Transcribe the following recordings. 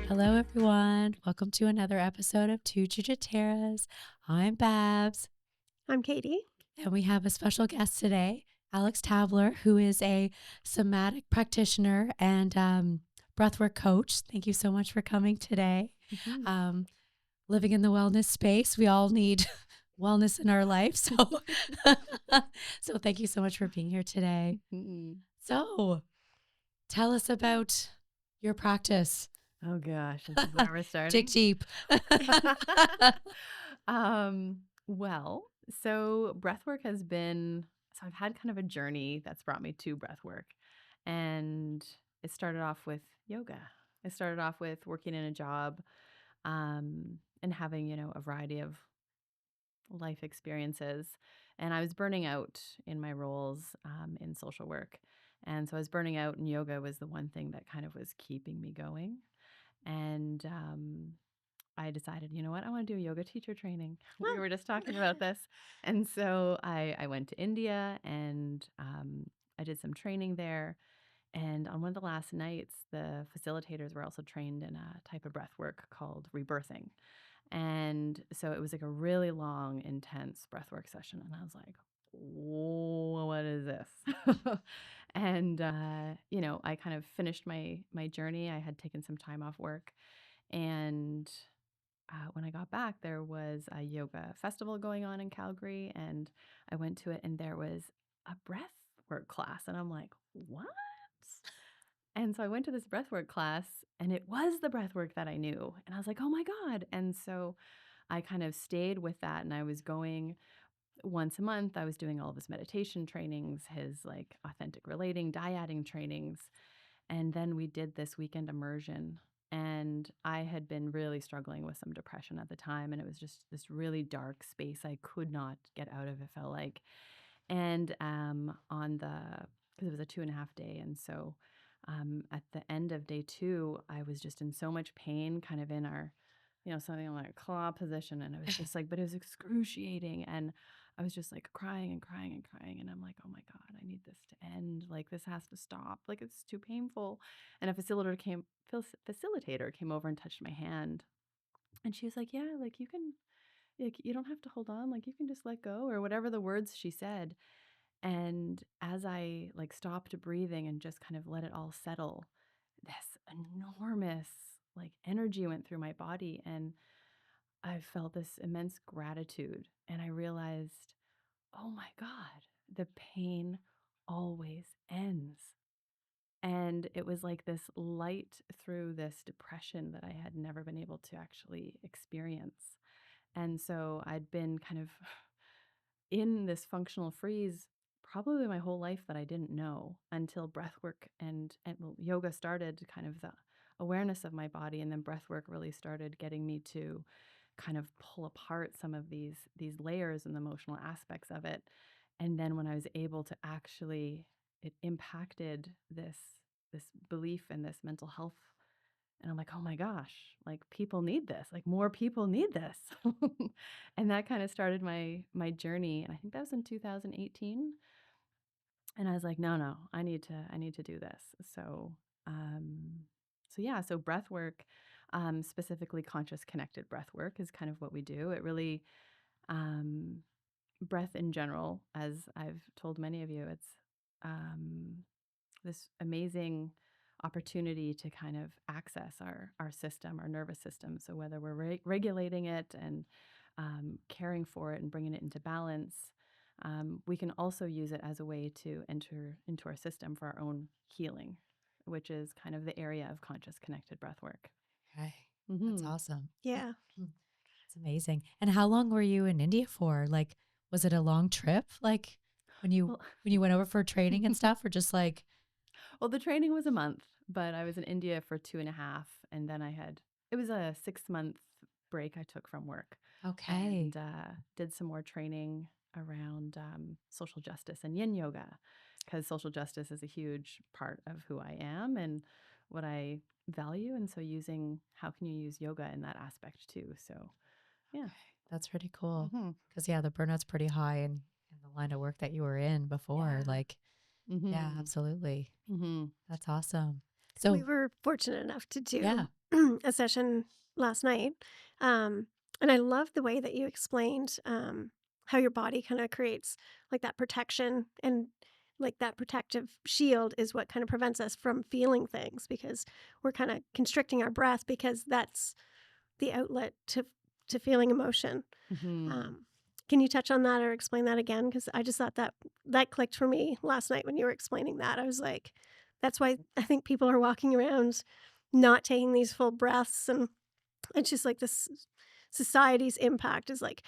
Hello, everyone. Welcome to another episode of Two Jiujiteiras. I'm Babs, I'm Katie. and we have a special guest today, Alex Tabler, who is a somatic practitioner and breathwork coach. Thank you so much for coming today. Mm-hmm. Living in the wellness space, we all need wellness in our life. So, so thank you so much for being here today. Mm-hmm. So, tell us about your practice. Oh gosh, this is where we're starting. Dig deep. So breathwork has been, so I've had kind of a journey that's brought me to breathwork. And it started off with yoga. It started off with working in a job and having, a variety of life experiences. And I was burning out in my roles in social work. And so I was burning out, and yoga was the one thing that kind of was keeping me going. And I decided, you know what, I want to do yoga teacher training. We were just talking about this. And so I went to India and I did some training there. And on one of the last nights, the facilitators were also trained in a type of breath work called rebirthing. And so it was like a really long, intense breathwork session. And I was like, whoa, what is this? And, I kind of finished my journey. I had taken some time off work. And when I got back, there was a yoga festival going on in Calgary. And I went to it, and there was a breathwork class. And I'm like, what? And so I went to this breathwork class, and it was the breathwork that I knew. And I was like, oh my God. And so I kind of stayed with that, and I was going once a month. I was doing all of his meditation trainings, his like authentic relating, dyading trainings. And then we did this weekend immersion. And I had been really struggling with some depression at the time. And it was just this really dark space I could not get out of, it felt like. And because it was a 2.5 day. And so at the end of day 2, I was just in so much pain, kind of in our, something like a claw position. And it was just like, but it was excruciating. And I was just like crying and crying and crying. And I'm like, oh my God, I need this to end. Like, this has to stop. Like, it's too painful. And a facilitator came over and touched my hand. And she was like, yeah, like you don't have to hold on. Like, you can just let go, or whatever the words she said. And as I like stopped breathing and just kind of let it all settle, this enormous like energy went through my body, and I felt this immense gratitude. And I realized, oh my God, the pain always ends. And it was like this light through this depression that I had never been able to actually experience. And so I'd been kind of in this functional freeze probably my whole life that I didn't know until breathwork and yoga started kind of the awareness of my body, and then breathwork really started getting me to kind of pull apart some of these layers and the emotional aspects of it. And then when I was able to actually, it impacted this belief and this mental health. And I'm like, oh my gosh, like people need this, like more people need this. And that kind of started my journey. And I think that was in 2018. And I was like, no, I need to do this. So breath work, specifically conscious connected breath work, is kind of what we do. It really, um, breath in general, as I've told many of you, it's um, this amazing opportunity to kind of access our system, our nervous system. So whether we're regulating it and caring for it and bringing it into balance, we can also use it as a way to enter into our system for our own healing, which is kind of the area of conscious connected breath work. Okay. That's awesome. Yeah. It's amazing. And how long were you in India for? Like, was it a long trip? Like when you Well, when you went over for training and stuff, or just like, well, the training was a month, but I was in India for 2.5, and then it was a 6-month break I took from work, okay. and did some more training around social justice and yin yoga, because social justice is a huge part of who I am and what I value. And so how can you use yoga in that aspect too? So Yeah. That's pretty cool. Hmm. Because, yeah, the burnout's pretty high in the line of work that you were in before. Yeah. Like, yeah, Hmm. absolutely. Hmm. That's awesome. We So, were fortunate enough to yeah. do a session last night. Um, and I love the way that you explained how your body kind of creates like that protection and like that protective shield is what kind of prevents us from feeling things because we're kind of constricting our breath because that's the outlet to feeling emotion. Hmm. Um, can you touch on that or explain that again? Because I just thought that clicked for me last night when you were explaining that. I was like, that's why I think people are walking around not taking these full breaths. And it's just like this society's impact is like,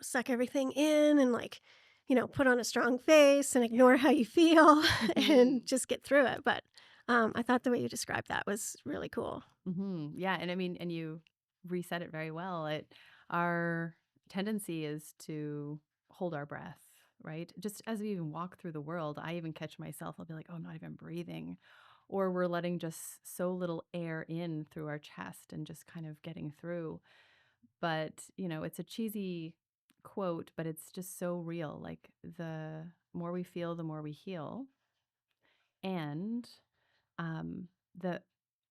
suck everything in and like, put on a strong face and ignore how you feel and Hmm. just get through it. But I thought the way you described that was really cool. Yeah, and I mean, and you reset it very well. Our tendency is to hold our breath, right? Just as we even walk through the world, I even catch myself. I'll be like, "Oh, I'm not even breathing," or we're letting just so little air in through our chest and just kind of getting through. But it's a cheesy quote, but it's just so real. Like the more we feel, the more we heal, and um, the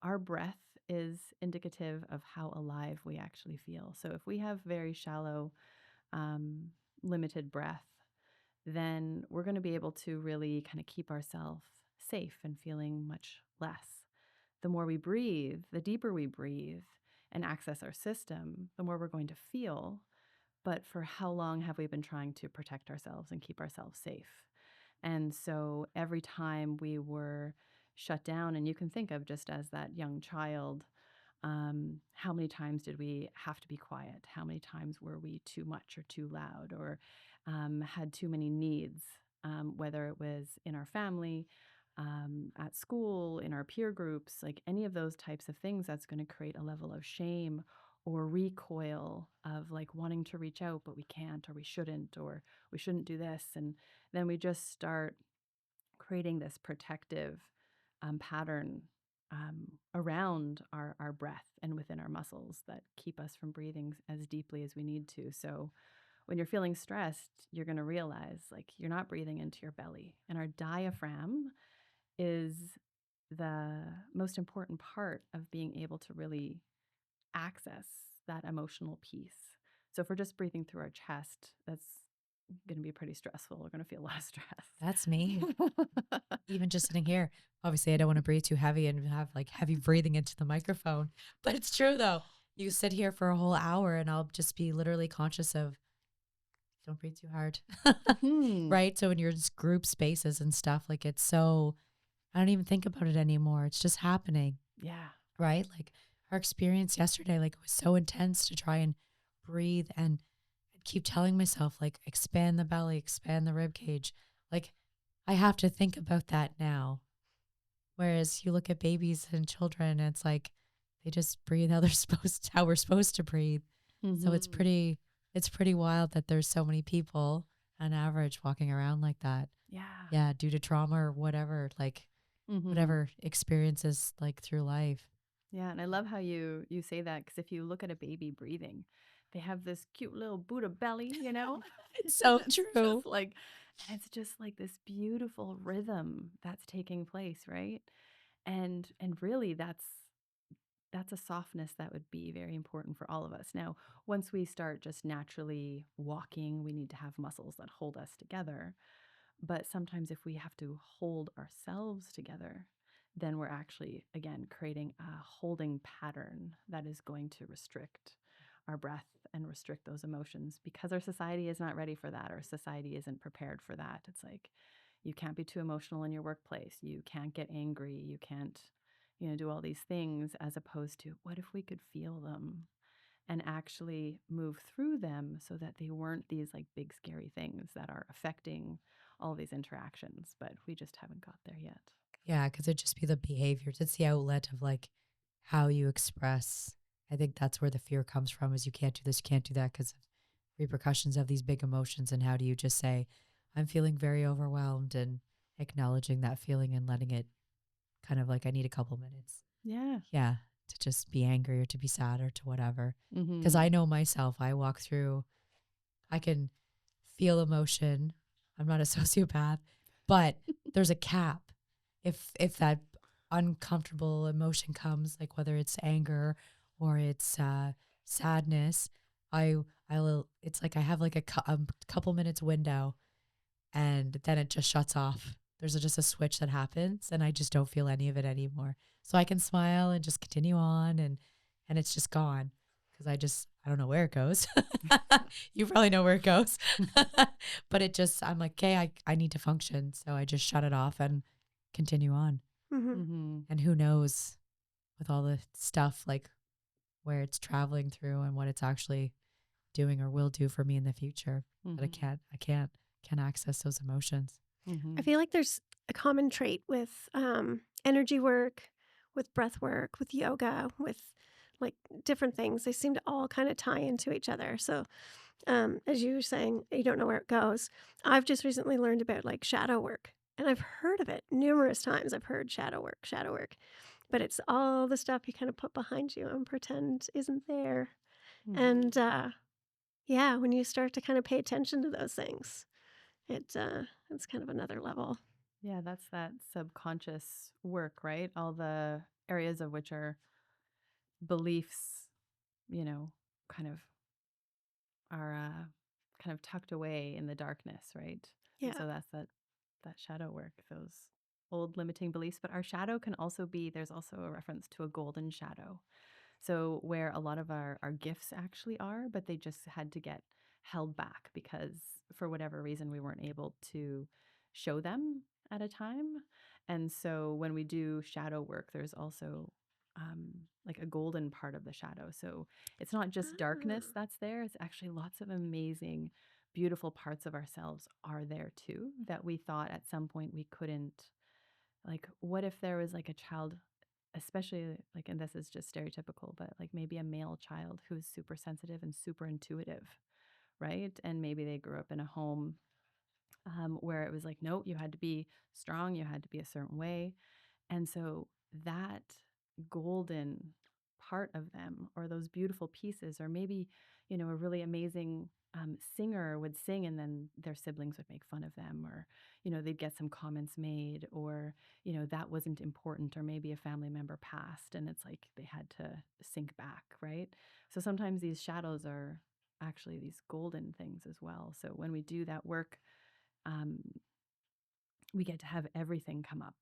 our breath is indicative of how alive we actually feel. So if we have very shallow, um, limited breath, then we're going to be able to really kind of keep ourselves safe and feeling much less. The more we breathe, the deeper we breathe and access our system, the more we're going to feel. But for how long have we been trying to protect ourselves and keep ourselves safe? And so every time we were shut down, and you can think of just as that young child, how many times did we have to be quiet? How many times were we too much or too loud or had too many needs, whether it was in our family, at school, in our peer groups, like any of those types of things, that's going to create a level of shame or recoil of like wanting to reach out, but we can't, or we shouldn't do this. And then we just start creating this protective pattern around our breath and within our muscles that keep us from breathing as deeply as we need to. So when you're feeling stressed, you're going to realize like you're not breathing into your belly. And our diaphragm is the most important part of being able to really access that emotional piece. So if we're just breathing through our chest, that's going to be pretty stressful. We're going to feel a lot of That's me. stress. Even just sitting here, obviously, I don't want to breathe too heavy and have like heavy breathing into the microphone. But it's true though. You sit here for a whole hour and I'll just be literally conscious of don't breathe too hard. Hmm. Right. So in your group spaces and stuff, like it's so, I don't even think about it anymore. It's just happening. Yeah. Right. Like our experience yesterday, like it was so intense to try and breathe and keep telling myself, like, expand the belly, expand the rib cage. Like, I have to think about that now. Whereas you look at babies and children, it's like they just breathe how they're how we're supposed to breathe. So Hmm. it's pretty wild that there's so many people on average walking around like that. Yeah. Yeah, due to trauma or whatever, like Hmm. whatever experiences like through life. Yeah, and I love how you say that because if you look at a baby breathing, they have this cute little Buddha belly, It's so It's true. just like, and it's just like this beautiful rhythm that's taking place, right? And really that's a softness that would be very important for all of us. Now, once we start just naturally walking, we need to have muscles that hold us together. But sometimes if we have to hold ourselves together, then we're actually, again, creating a holding pattern that is going to restrict our breath and restrict those emotions because our society is not ready for that. Our society isn't prepared for that. It's like you can't be too emotional in your workplace. You can't get angry. You can't, do all these things as opposed to what if we could feel them and actually move through them so that they weren't these like big scary things that are affecting all these interactions, but we just haven't got there yet. Yeah, because it'd just be the behaviors. It's the outlet of like how you express. I think that's where the fear comes from is you can't do this, you can't do that because of repercussions of these big emotions. And how do you just say, I'm feeling very overwhelmed and acknowledging that feeling and letting it kind of like, I need a couple minutes. Yeah. Yeah. to just be angry or to be sad or to whatever. Because Mm-hmm. I know myself, I can feel emotion. I'm not a sociopath, but there's a cap. If that uncomfortable emotion comes, like whether it's anger or it's sadness, I I will. It's like I have like a couple minutes window, and then it just shuts off. There's just a switch that happens, and I just don't feel any of it anymore. So I can smile and just continue on, and it's just gone because I don't know where it goes. You probably know where it goes, but it just I'm like, okay, I need to function, so I just shut it off and continue on. Hmm. Mm-hmm. And who knows with all the stuff like where it's traveling through and what it's actually doing or will do for me in the future. But Mm-hmm. I can't access those emotions. Mm-hmm. I feel like there's a common trait with energy work, with breath work, with yoga, with like different things. They seem to all kind of tie into each other. So, as you were saying, you don't know where it goes. I've just recently learned about like shadow work, and I've heard of it numerous times. I've heard shadow work, but it's all the stuff you kind of put behind you and pretend isn't there. Mm-hmm. And yeah, when you start to kind of pay attention to those things, it's kind of another level. Yeah, that's that subconscious work, right? All the areas of which are beliefs, you know, kind of are kind of tucked away in the darkness, right? And Yeah. so that's that shadow work, those old limiting beliefs. But our shadow can also be, there's also a reference to a golden shadow. So where a lot of our gifts actually are, but they just had to get held back because for whatever reason we weren't able to show them at a time. And so when we do shadow work, there's also like a golden part of the shadow. So it's not just darkness Ah. that's there, it's actually lots of amazing, beautiful parts of ourselves are there too that we thought at some point we couldn't. Like, what if there was like a child, especially like, and this is just stereotypical, but like maybe a male child who's super sensitive and super intuitive, right? And maybe they grew up in a home where it was like, no, you had to be strong, you had to be a certain way. And so that golden part of them, or those beautiful pieces, or maybe, a really amazing singer would sing and then their siblings would make fun of them, or, they'd get some comments made, or, that wasn't important, or maybe a family member passed and it's like they had to sink back, right? So sometimes these shadows are actually these golden things as well. So when we do that work, um, we get to have everything come up,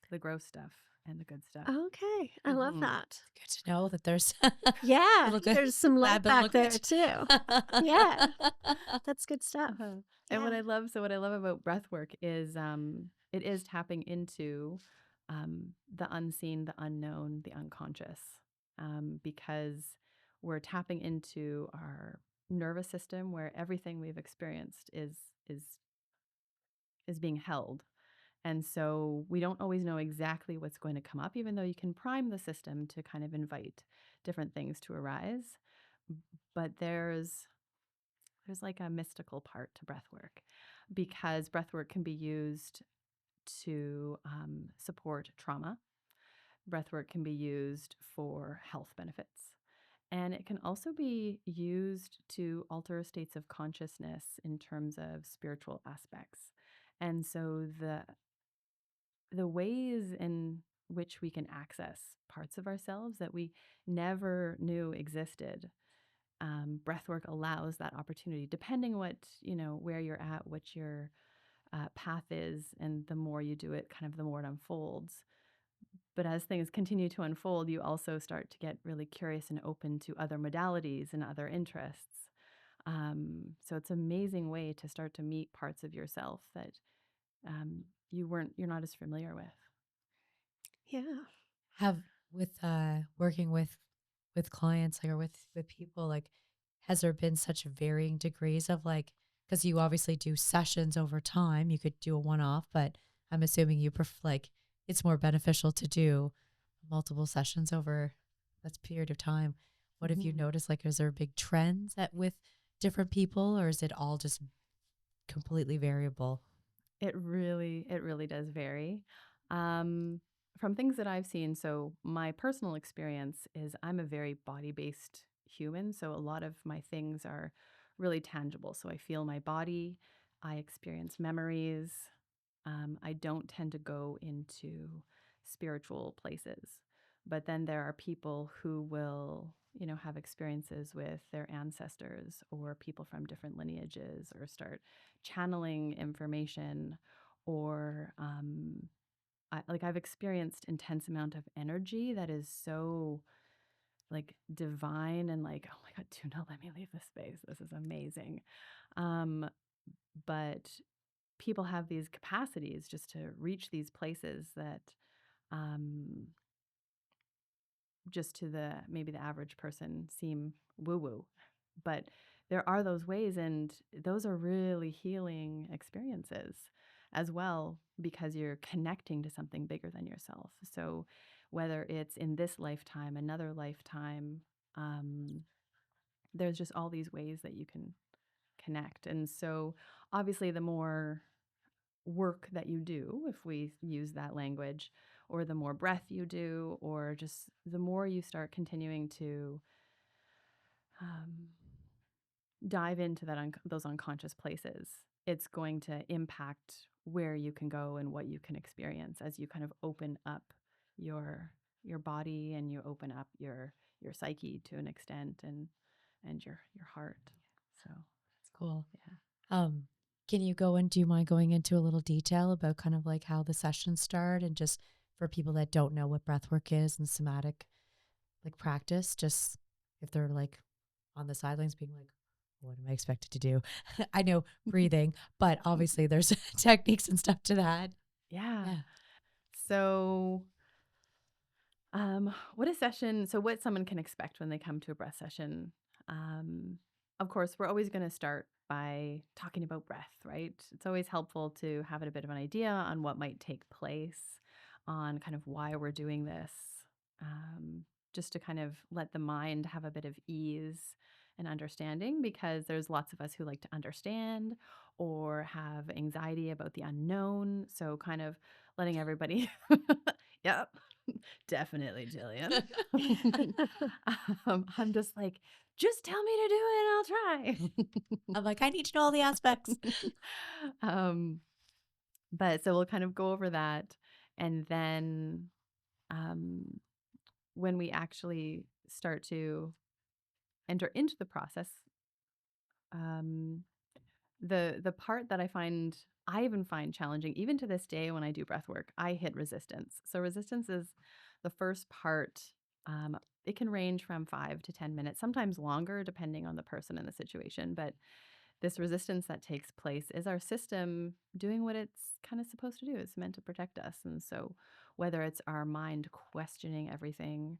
the gross stuff and the good stuff. Okay. I love Mm-hmm. that. Good to know that there's Yeah. little good There's some light bad but back little there good. too. Yeah. That's good stuff. Uh-huh. And Yeah. what I love about breath work is it is tapping into the unseen, the unknown, the unconscious, because we're tapping into our nervous system where everything we've experienced is is being held. And so we don't always know exactly what's going to come up, even though you can prime the system to kind of invite different things to arise. But there's like a mystical part to breath work because breath work can be used to support trauma. Breath work can be used for health benefits. And it can also be used to alter states of consciousness in terms of spiritual aspects. And so the ways in which we can access parts of ourselves that we never knew existed, breathwork allows that opportunity, depending what where you're at, what your path is, and the more you do it, kind of the more it unfolds. But as things continue to unfold, you also start to get really curious and open to other modalities and other interests. So it's an amazing way to start to meet parts of yourself that you're not as familiar with. Yeah. Have with working with clients like or with people like has there been such varying degrees of like because you obviously do sessions over time you could do a one-off but I'm assuming you like it's more beneficial to do multiple sessions over that period of time. What have you Mhm. noticed, like is there big trends that with different people or is it all just completely variable? It really does vary. Um, from things that I've seen, so my personal experience is I'm a very body-based human, so a lot of my things are really tangible. So I feel my body, I experience memories. I don't tend to go into spiritual places. But then there are people who will, have experiences with their ancestors or people from different lineages or start channeling information or I've experienced intense amount of energy that is so like divine and like, oh my God, do not let me leave this space. This is amazing. Um, but people have these capacities just to reach these places that um, just to maybe the average person seem woo woo. But there are those ways, and those are really healing experiences as well because you're connecting to something bigger than yourself. So, whether it's in this lifetime, another lifetime, um, there's just all these ways that you can connect. And so, obviously, the more work that you do, if we use that language, or the more breath you do, or just the more you start continuing to um, dive into those unconscious places, it's going to impact where you can go and what you can experience as you kind of open up your body and you open up your psyche to an extent and your heart. So It's cool. yeah. Um, can you do you mind going into a little detail about kind of like how the sessions start and just for people that don't know what breath work is and somatic like practice, just if they're like on the sidelines being like, what am I expected to do? I know breathing, but obviously there's techniques and stuff to that. Yeah. Yeah. So what someone can expect when they come to a breath session. Um, of course, we're always going to start by talking about breath, right? It's always helpful to have a bit of an idea on what might take place, on kind of why we're doing this, just to kind of let the mind have a bit of ease and understanding because there's lots of us who like to understand or have anxiety about the unknown. So, kind of letting everybody, yep, definitely, Jillian. I'm just like, just tell me to do it and I'll try. I'm like, I need to know all the aspects. um, but so we'll kind of go over that. And then um, when we actually start to enter into the process, um, the part that I even find challenging, even to this day when I do breath work, I hit resistance. So resistance is the first part. It can range from 5 to 10 minutes, sometimes longer, depending on the person and the situation. But this resistance that takes place is our system doing what it's kind of supposed to do. It's meant to protect us. And so, whether it's our mind questioning everything,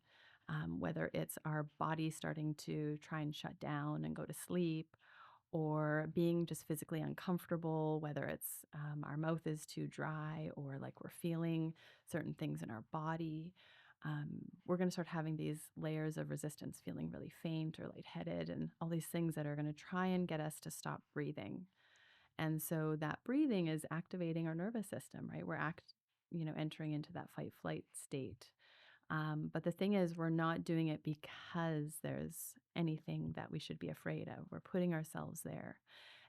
whether it's our body starting to try and shut down and go to sleep, or being just physically uncomfortable, whether it's our mouth is too dry or like we're feeling certain things in our body. We're going to start having these layers of resistance, feeling really faint or lightheaded, and all these things that are going to try and get us to stop breathing. And so that breathing is activating our nervous system, right? Entering into that fight flight state. But the thing is, we're not doing it because there's anything that we should be afraid of. We're putting ourselves there.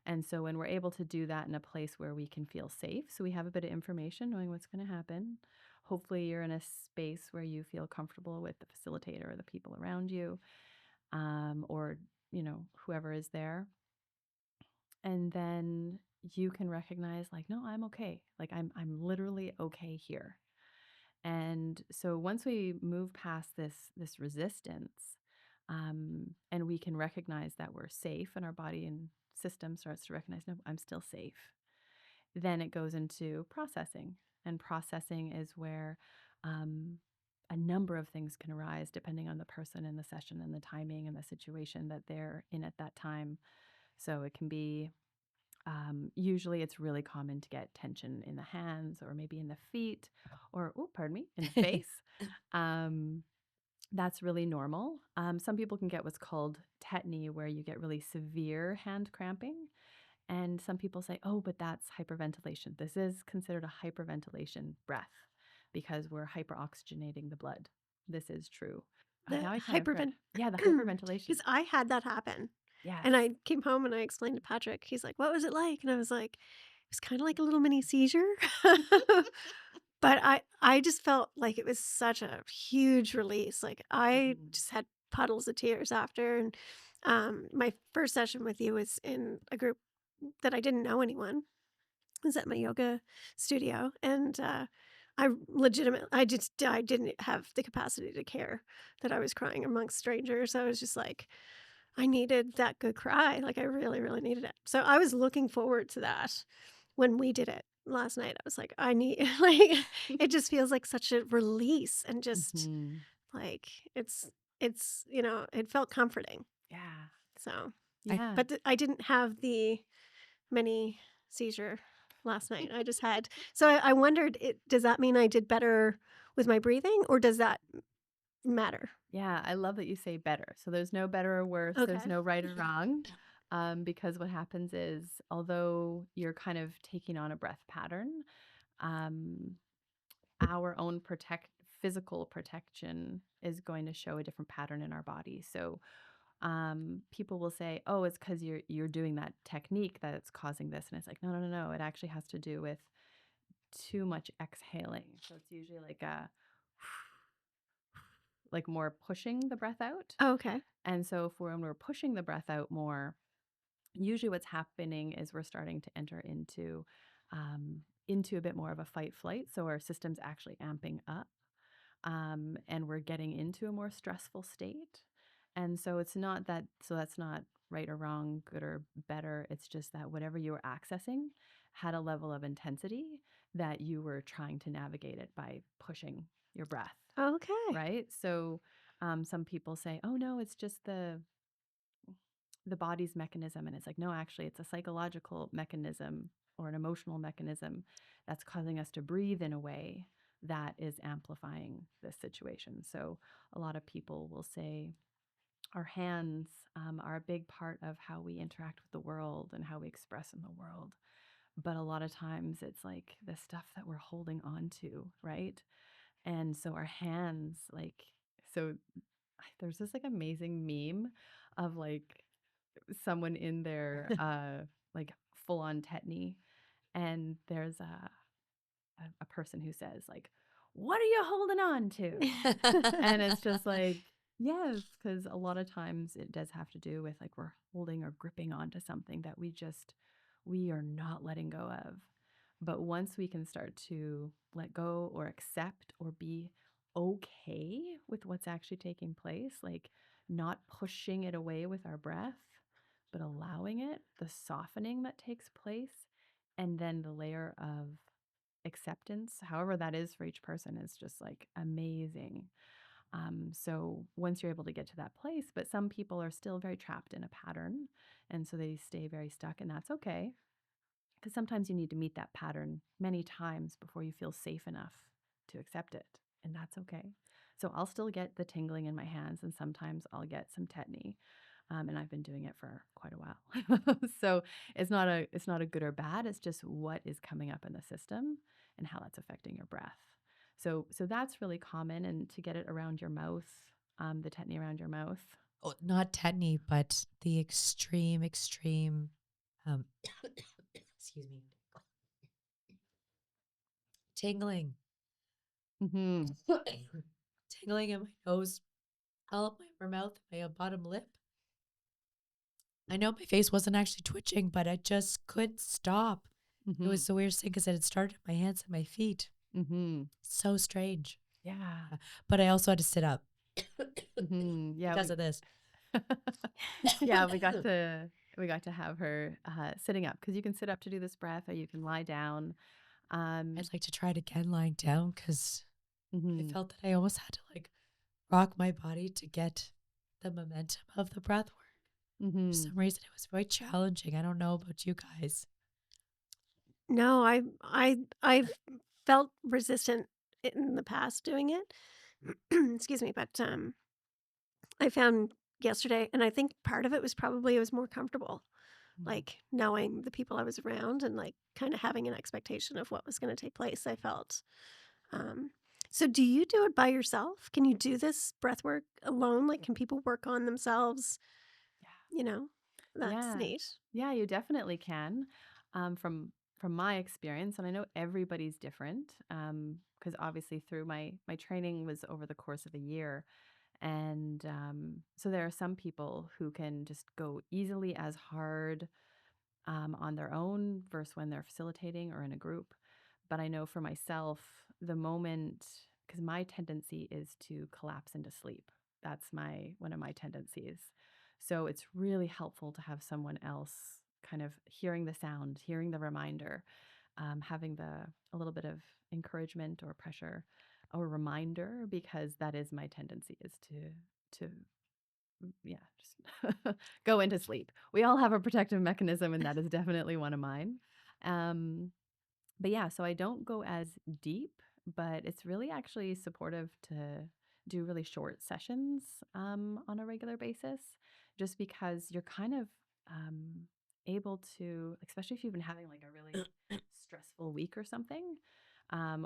And so when we're able to do that in a place where we can feel safe, so we have a bit of information knowing what's going to happen. Hopefully, you're in a space where you feel comfortable with the facilitator or the people around you, or whoever is there. And then you can recognize, like, no, I'm okay. Like I'm literally okay here. And so once we move past this resistance, and we can recognize that we're safe, and our body and system starts to recognize, no, I'm still safe. Then it goes into processing, and processing is where a number of things can arise depending on the person and the session and the timing and the situation that they're in at that time. So it can be usually it's really common to get tension in the hands or maybe in the feet or, oh, pardon me, in the face. Um, that's really normal. Some people can get what's called tetany, where you get really severe hand cramping. And some people say, oh, but that's hyperventilation. This is considered a hyperventilation breath. because we're hyperoxygenating the blood. This is true. The Now I can't remember. hypervent Yeah, the hyperventilation. because I had that happen. Yes. And I came home and I explained to Patrick. He's like, "What was it like?" And I was like, "It was kind of like a little mini seizure." But I just felt like it was such a huge release. Like I Mhm. just had puddles of tears after. And my first session with you was in a group that I didn't know anyone. It was at my yoga studio, and I didn't have the capacity to care that I was crying amongst strangers. I was just like, I needed that good cry. Like I really, really needed it. So I was looking forward to that when we did it last night. I was like, I need like it just feels like such a release and just Mhm. like it's it felt comforting. Yeah. So, I Yeah. but I didn't have the mini seizure last night. I just had so I wondered does that mean I did better with my breathing or does that matter? Yeah, I love that you say better. So there's no better or worse. There's Okay. no right or wrong. Because what happens is, although you're kind of taking on a breath pattern, um, our own physical protection is going to show a different pattern in our body. So people will say, "Oh, it's because you're doing that technique that it's causing this," and it's like, no, no, no, no. It actually has to do with too much exhaling. So it's usually like more pushing the breath out. Okay. And so for when we're pushing the breath out more, usually what's happening is we're starting to enter into a bit more of a fight flight. So our system's actually amping up, and we're getting into a more stressful state. And so it's not that, so that's not right or wrong, good or better. It's just that whatever you were accessing had a level of intensity that you were trying to navigate it by pushing your breath, Okay. right? So some people say, oh no, it's just the body's mechanism. And it's like, no, actually, it's a psychological mechanism or an emotional mechanism that's causing us to breathe in a way that is amplifying this situation. So a lot of people will say our hands are a big part of how we interact with the world and how we express in the world. But a lot of times it's like the stuff that we're holding on to, right? And so our hands, so there's this like amazing meme of like someone in their like full on tetany, and there's a person who says like, what are you holding on to? And it's just like, yes, because a lot of times it does have to do with like we're holding or gripping onto something that we are not letting go of. But once we can start to let go or accept or be okay with what's actually taking place, like not pushing it away with our breath, but allowing it, the softening that takes place, and then the layer of acceptance, however that is for each person, is just like amazing. So once you're able to get to that place, but some people are still very trapped in a pattern, and so they stay very stuck, and that's okay. Because sometimes you need to meet that pattern many times before you feel safe enough to accept it, and that's okay. So I'll still get the tingling in my hands, and sometimes I'll get some tetany, and I've been doing it for quite a while. So it's not a good or bad. It's just what is coming up in the system and how that's affecting your breath. So that's really common, and to get it around your mouth, the tetany around your mouth. Oh, not tetany, but the extreme, um, excuse me, tingling, Mm-hmm. tingling in my nose, all up my upper mouth, my bottom lip. I know my face wasn't actually twitching, but I just couldn't stop. It Mm-hmm. was the weirdest thing because it had started at my hands and my feet. Mm-hmm. So strange. Yeah. But I also had to sit up Mm-hmm. Yeah. because of this. Yeah, we got to have her sitting up, because you can sit up to do this breath, or you can lie down. I'd like to try it again lying down because I Mhm. felt that I almost had to like rock my body to get the momentum of the breath work. For Mhm. some reason, it was very challenging. I don't know about you guys. No, I've felt resistant in the past doing it. Excuse me, but I found yesterday, and I think part of it was probably it was more comfortable, like knowing the people I was around and like kind of having an expectation of what was going to take place. I felt. So do you do it by yourself? Can you do this breath work alone? Like, can people work on themselves? You know, that's Yeah. neat. Yeah, you definitely can. From my experience, and I know everybody's different, because obviously through my training was over the course of a year, and so there are some people who can just go easily as hard on their own versus when they're facilitating or in a group. But I know for myself, the moment, because my tendency is to collapse into sleep. That's my one of my tendencies. So it's really helpful to have someone else kind of hearing the sound, hearing the reminder, having a little bit of encouragement or pressure or reminder, because that is my tendency is to yeah, just go into sleep. We all have a protective mechanism, and that is definitely one of mine. Um, but yeah, so I don't go as deep, but it's really actually supportive to do really short sessions on a regular basis, just because you're kind of able to, especially if you've been having like a really stressful week or something,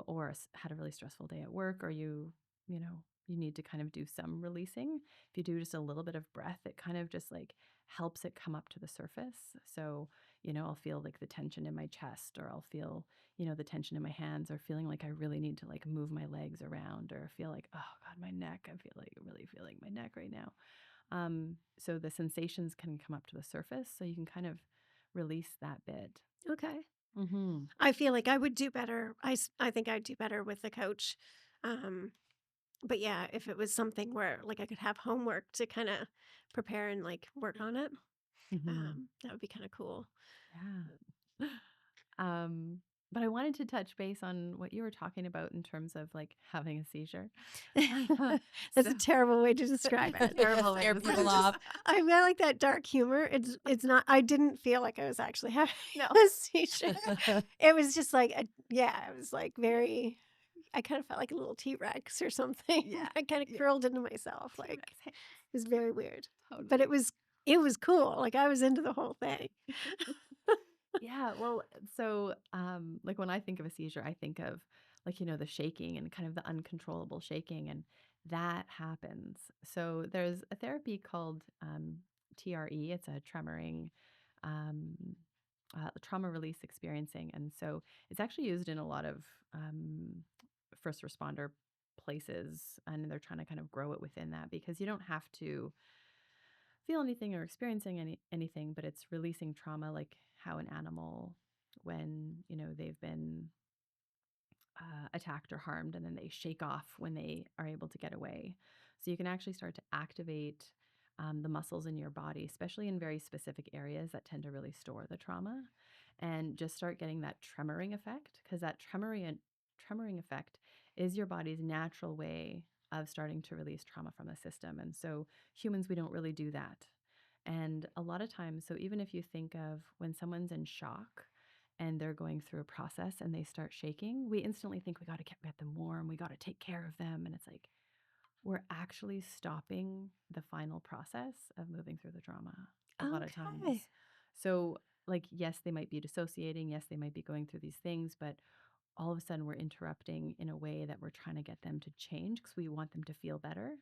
or had a really stressful day at work, or you know, you need to kind of do some releasing. If you do just a little bit of breath, it kind of just like helps it come up to the surface. So, I'll feel like the tension in my chest, or I'll feel, the tension in my hands, or feeling like I really need to like move my legs around, or feel like, oh God, my neck, I feel like really feeling my neck right now. So the sensations can come up to the surface, so you can kind of release that bit. Okay. Mm-hmm. I feel like I would do better. I think I'd do better with the coach. Um, but yeah, if it was something where like I could have homework to kind of prepare and like work on it, Mm-hmm. that would be kind of cool. Yeah. Um, but I wanted to touch base on what you were talking about in terms of like having a seizure. That's So a terrible way to describe it's a it. terrible way Scare to people describe off. I mean, I like that dark humor. It's not. I didn't feel like I was actually having No. a seizure. It was just like, yeah, it was like very. I kind of felt like a little T-Rex or something. Yeah. I kind of Yeah. curled into myself. Like T-Rex hands. it was very weird, but Totally. it was cool. Like I was into the whole thing. Yeah, well, so like when I think of a seizure, I think of like, the shaking and kind of the uncontrollable shaking, and that happens. So there's a therapy called TRE. It's a um, trauma release experiencing. And so it's actually used in a lot of first responder places, and they're trying to kind of grow it within that, because you don't have to feel anything or experiencing anything, but it's releasing trauma, like how an animal, when they've been attacked or harmed, and then they shake off when they are able to get away. So you can actually start to activate the muscles in your body, especially in very specific areas that tend to really store the trauma, and just start getting that tremoring effect, because that tremoring effect is your body's natural way of starting to release trauma from the system. And so humans, we don't really do that. And a lot of times, so even if you think of when someone's in shock and they're going through a process and they start shaking, we instantly think we got to get them warm, we got to take care of them. And it's like we're actually stopping the final process of moving through the trauma a lot of times. Okay. So, like, yes, they might be dissociating, yes, they might be going through these things, but all of a sudden we're interrupting in a way that we're trying to get them to change because we want them to feel better.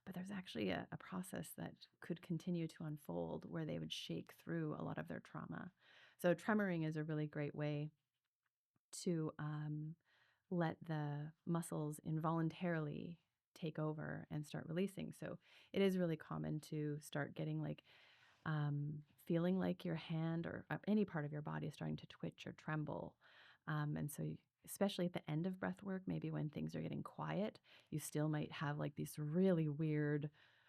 But there's actually a process that could continue to unfold where they would shake through a lot of their trauma. So, tremoring is a really great way to let the muscles involuntarily take over and start releasing. So, it is really common to start getting like feeling like your hand or any part of your body is starting to twitch or tremble. And so, especially at the end of breath work, maybe when things are getting quiet, you still might have like these really weird,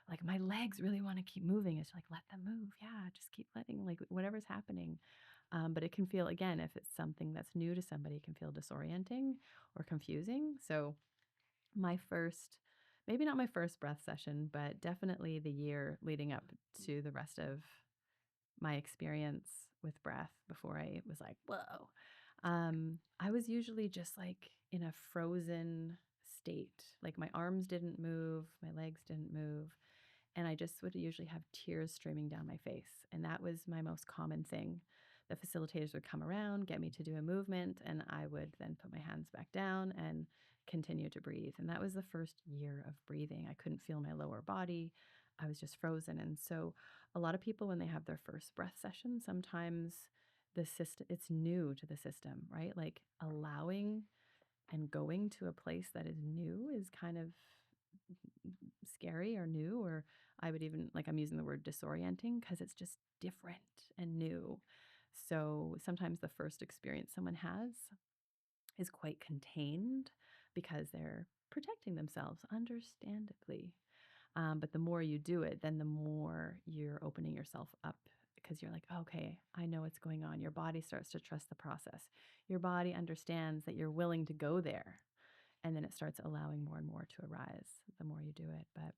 like my legs really want to keep moving. It's like, let them move. Yeah, just keep letting, like, whatever's happening. But it can feel, again, if it's something that's new to somebody, it can feel disorienting or confusing. So, my first, maybe not my first breath session, but definitely the year leading up to the rest of my experience with breath before I was like, whoa. I was usually just like in a frozen state. Like my arms didn't move, my legs didn't move. And I just would usually have tears streaming down my face. And that was my most common thing. The facilitators would come around, get me to do a movement, and I would then put my hands back down and continue to breathe. And that was the first year of breathing. I couldn't feel my lower body. I was just frozen. And so a lot of people, when they have their first breath session, sometimes the system, it's new to the system, right? Like allowing and going to a place that is new is kind of scary or new, or I would even, like, I'm using the word disorienting because it's just different and new. So sometimes the first experience someone has is quite contained because they're protecting themselves, understandably. But the more you do it, then the more you're opening yourself up because you're like, okay, I know what's going on. Your body starts to trust the process. Your body understands that you're willing to go there. And then it starts allowing more and more to arise the more you do it. But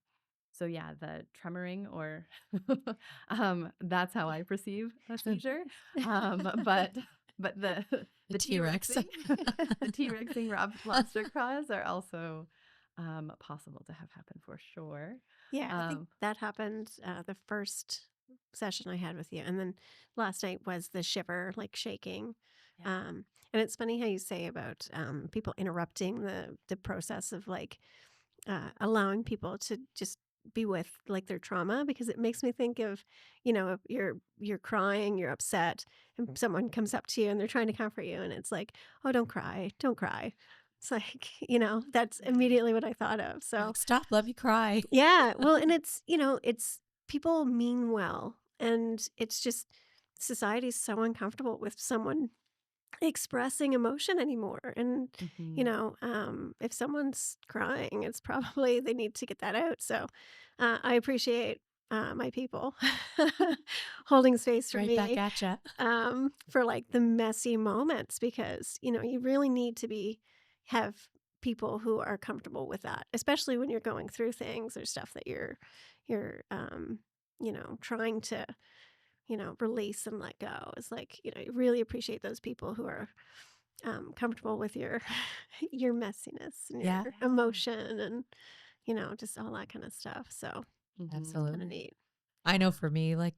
so yeah, the tremoring or that's how I perceive a seizure. But the The the T-Rex. T-Rexing, the T-Rexing lobster claws are also possible to have happen for sure. Yeah, I think Um, that happened the first session I had with you. And then last night was the shiver, like shaking. yeah. And it's funny how you say about people interrupting the process of like allowing people to just be with like their trauma, because it makes me think of, if you're crying, you're upset, and someone comes up to you and they're trying to comfort you, and it's like, oh, don't cry, don't cry. It's like, that's immediately what I thought of. So Like, stop, let me cry. yeah, well, and it's people mean well, and it's just society's so uncomfortable with someone expressing emotion anymore. And Mhm. if someone's crying, it's probably they need to get that out. So I appreciate my people holding space for Right back me at ya. for like the messy moments, because you really need to have people who are comfortable with that, especially when you're going through things or stuff that you're trying to release and let go. It's like, you really appreciate those people who are comfortable with your your messiness and your Yeah, emotion and just all that kind of stuff. So it's Mhm. kind of absolutely. neat. I know for me, like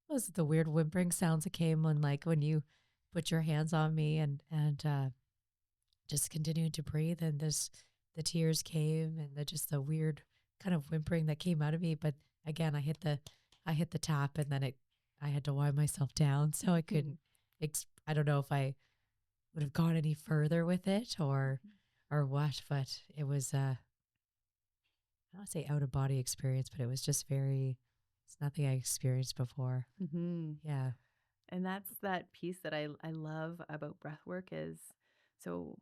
was it the weird whimpering sounds that came when you put your hands on me and just continued to breathe, and the tears came, and the weird kind of whimpering that came out of me. But again, I hit the tap, and then I had to wind myself down, so I Mhm. couldn't. I don't know if I would have gone any further with it or what, but it was I don't want to say out of body experience, but it was just it's nothing I experienced before. Mhm. Yeah. And that's that piece that I love about breath work is so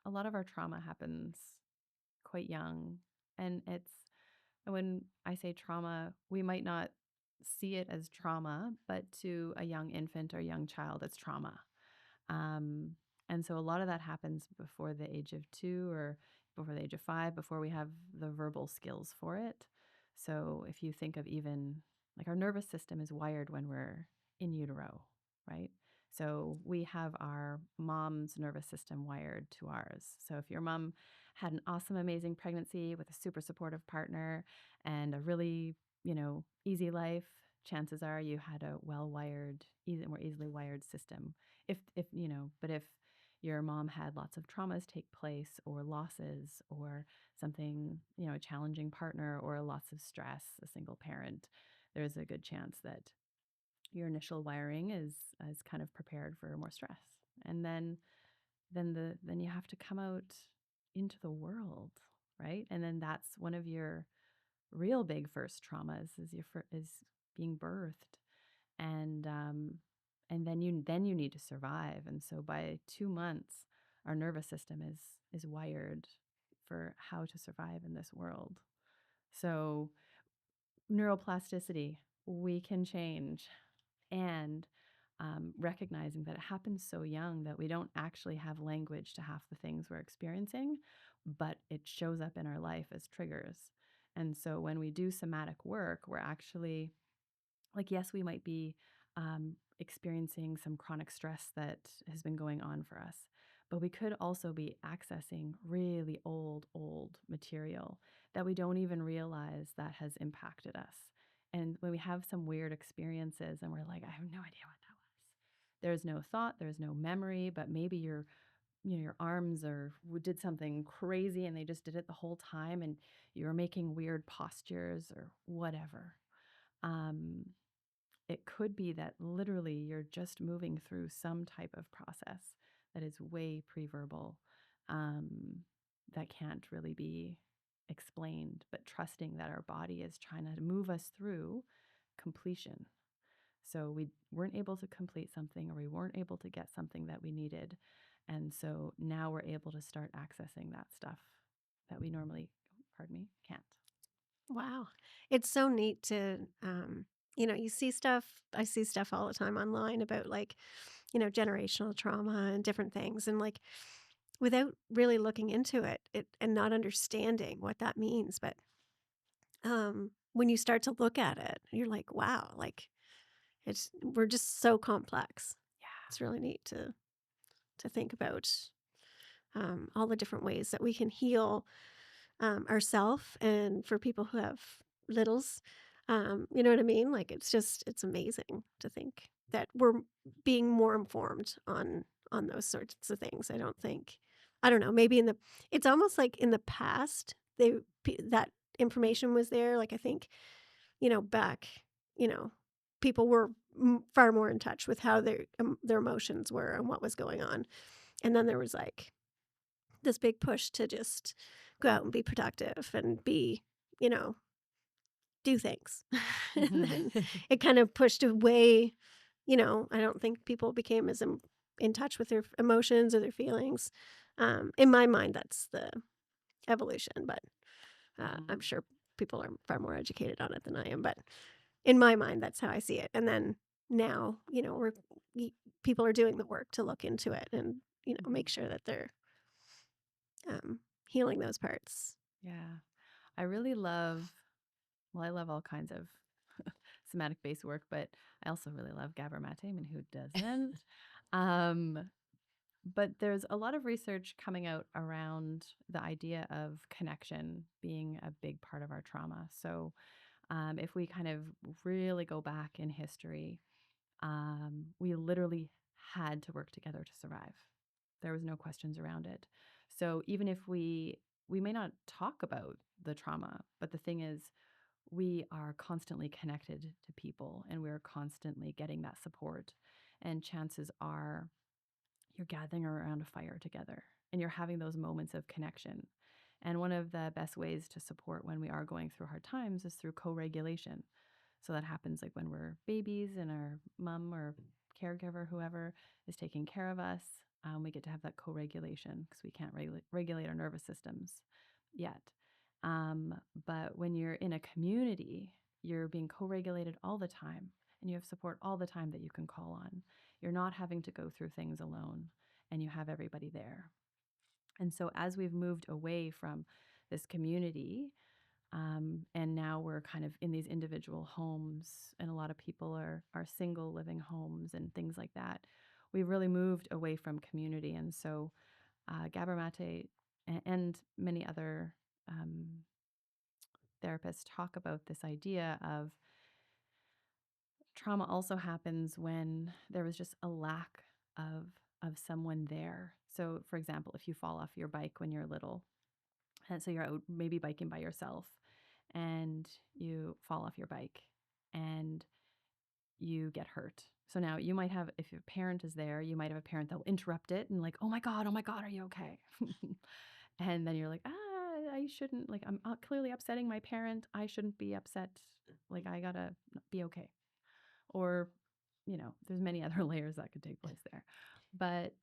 a lot of our trauma happens quite young. And when I say trauma, we might not see it as trauma, but to a young infant or young child, it's trauma. Um, and so a lot of that happens before the age of 2 or before the age of 5, before we have the verbal skills for it. So if you think of even like our nervous system is wired when we're in utero, right? So we have our mom's nervous system wired to ours. So if your mom had an awesome, amazing pregnancy with a super supportive partner and a really, easy life, chances are you had a well-wired, more easily wired system but if your mom had lots of traumas take place or losses or something, a challenging partner or lots of stress, a single parent, there's a good chance that your initial wiring is kind of prepared for more stress. And then you have to come out into the world, right? And then that's one of your real big first traumas is being birthed and then you need to survive. And so by 2 months, our nervous system is wired for how to survive in this world. So neuroplasticity, we can change, and recognizing that it happens so young that we don't actually have language to half the things we're experiencing, but it shows up in our life as triggers. And so when we do somatic work, we're actually like, yes, we might be experiencing some chronic stress that has been going on for us, but we could also be accessing really old material that we don't even realize that has impacted us. And when we have some weird experiences and we're like, I have no idea what that was. There's no thought, there's no memory, but maybe you're your arms did something crazy and they just did it the whole time and you're making weird postures or whatever. Um, it could be that literally you're just moving through some type of process that is way pre-verbal, um, that can't really be explained, but trusting that our body is trying to move us through completion. So we weren't able to complete something, or we weren't able to get something that we needed. And so now we're able to start accessing that stuff that we normally, can't. Wow. It's so neat to, you see stuff, I see stuff all the time online about like, generational trauma and different things. And like, without really looking into it and not understanding what that means. But when you start to look at it, you're like, wow, like we're just so complex. Yeah. It's really neat to think about all the different ways that we can heal ourselves, and for people who have littles, you know what I mean? Like it's amazing to think that we're being more informed on those sorts of things. I don't know, maybe it's almost like in the past that information was there. Like I think, back, you know, people were far more in touch with how their emotions were and what was going on. And then there was like this big push to just go out and be productive and you know, do things. And then it kind of pushed away, I don't think people became as in touch with their emotions or their feelings. In my mind, that's the evolution, but I'm sure people are far more educated on it than I am. But in my mind, that's how I see it. And then now, people are doing the work to look into it and, make sure that they're healing those parts. Yeah. I really love, I love all kinds of somatic based work, but I also really love Gabor Mate. I mean, who doesn't? um, but there's a lot of research coming out around the idea of connection being a big part of our trauma. So if we kind of really go back in history, we literally had to work together to survive. There was no questions around it. So even if we may not talk about the trauma, but the thing is, we are constantly connected to people and we're constantly getting that support. And chances are you're gathering around a fire together and you're having those moments of connection. And one of the best ways to support when we are going through hard times is through co-regulation. So that happens like when we're babies and our mom or caregiver, whoever is taking care of us, we get to have that co-regulation because we can't regulate our nervous systems yet. But when you're in a community, you're being co-regulated all the time and you have support all the time that you can call on. You're not having to go through things alone and you have everybody there. And so as we've moved away from this community, and now we're kind of in these individual homes, and a lot of people are single living homes and things like that. We've really moved away from community. And so Gabor Mate and many other therapists talk about this idea of trauma also happens when there was just a lack of someone there. So, for example, if you fall off your bike when you're little, and so you're out maybe biking by yourself, and you fall off your bike and you get hurt. So now you might have, if your parent is there, you might have a parent that will interrupt it and like, oh my God, are you okay? And then you're like, I shouldn't, like, I'm clearly upsetting my parent. I shouldn't be upset. Like, I gotta be okay. Or, there's many other layers that could take place there. But,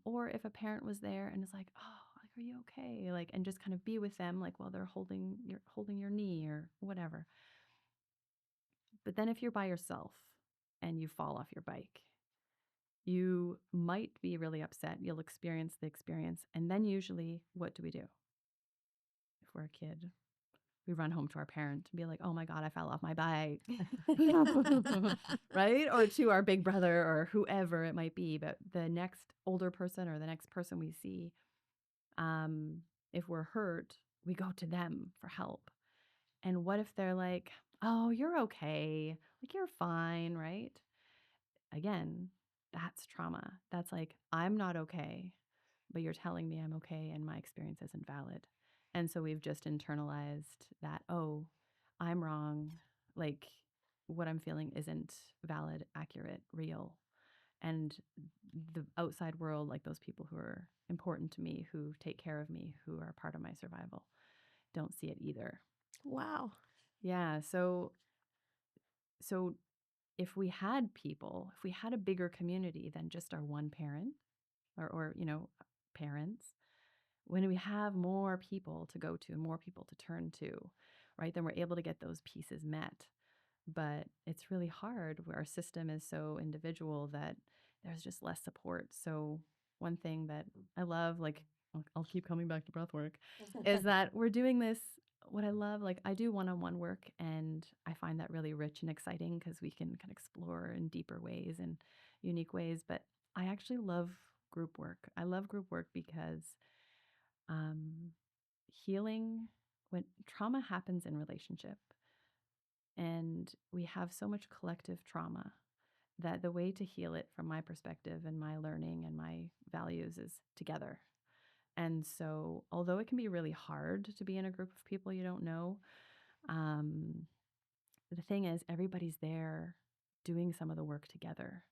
or if a parent was there and is like, oh, like, are you okay? Like, and just kind of be with them, like, while they're holding your knee or whatever. But then if you're by yourself and you fall off your bike, you might be really upset. You'll experience the experience. And then usually, what do we do? If we're a kid, we run home to our parent and be like, oh my God, I fell off my bike. Right? Or to our big brother or whoever it might be. But the next older person or the next person we see, if we're hurt, we go to them for help. And what if they're like, oh, you're okay. Like, you're fine, right? Again, that's trauma. That's like, I'm not okay. but you're telling me I'm okay and my experience isn't valid. And so we've just internalized that, oh, I'm wrong. Like what I'm feeling isn't valid, accurate, real. And the outside world, like those people who are important to me, who take care of me, who are part of my survival, don't see it either. Wow. Yeah. So if we had people, if we had a bigger community than just our one parent or parents, when we have more people to go to and more people to turn to, right, then we're able to get those pieces met. But it's really hard where our system is so individual that there's just less support. So one thing that I love, like I'll keep coming back to breath work, is that we're doing this. What I love, like I do one-on-one work and I find that really rich and exciting because we can kind of explore in deeper ways and unique ways. But I actually love group work. I love group work because um, healing, when trauma happens in relationship, and we have so much collective trauma that the way to heal it from my perspective and my learning and my values is together. And so, although it can be really hard to be in a group of people you don't know, um, the thing is, everybody's there doing some of the work together.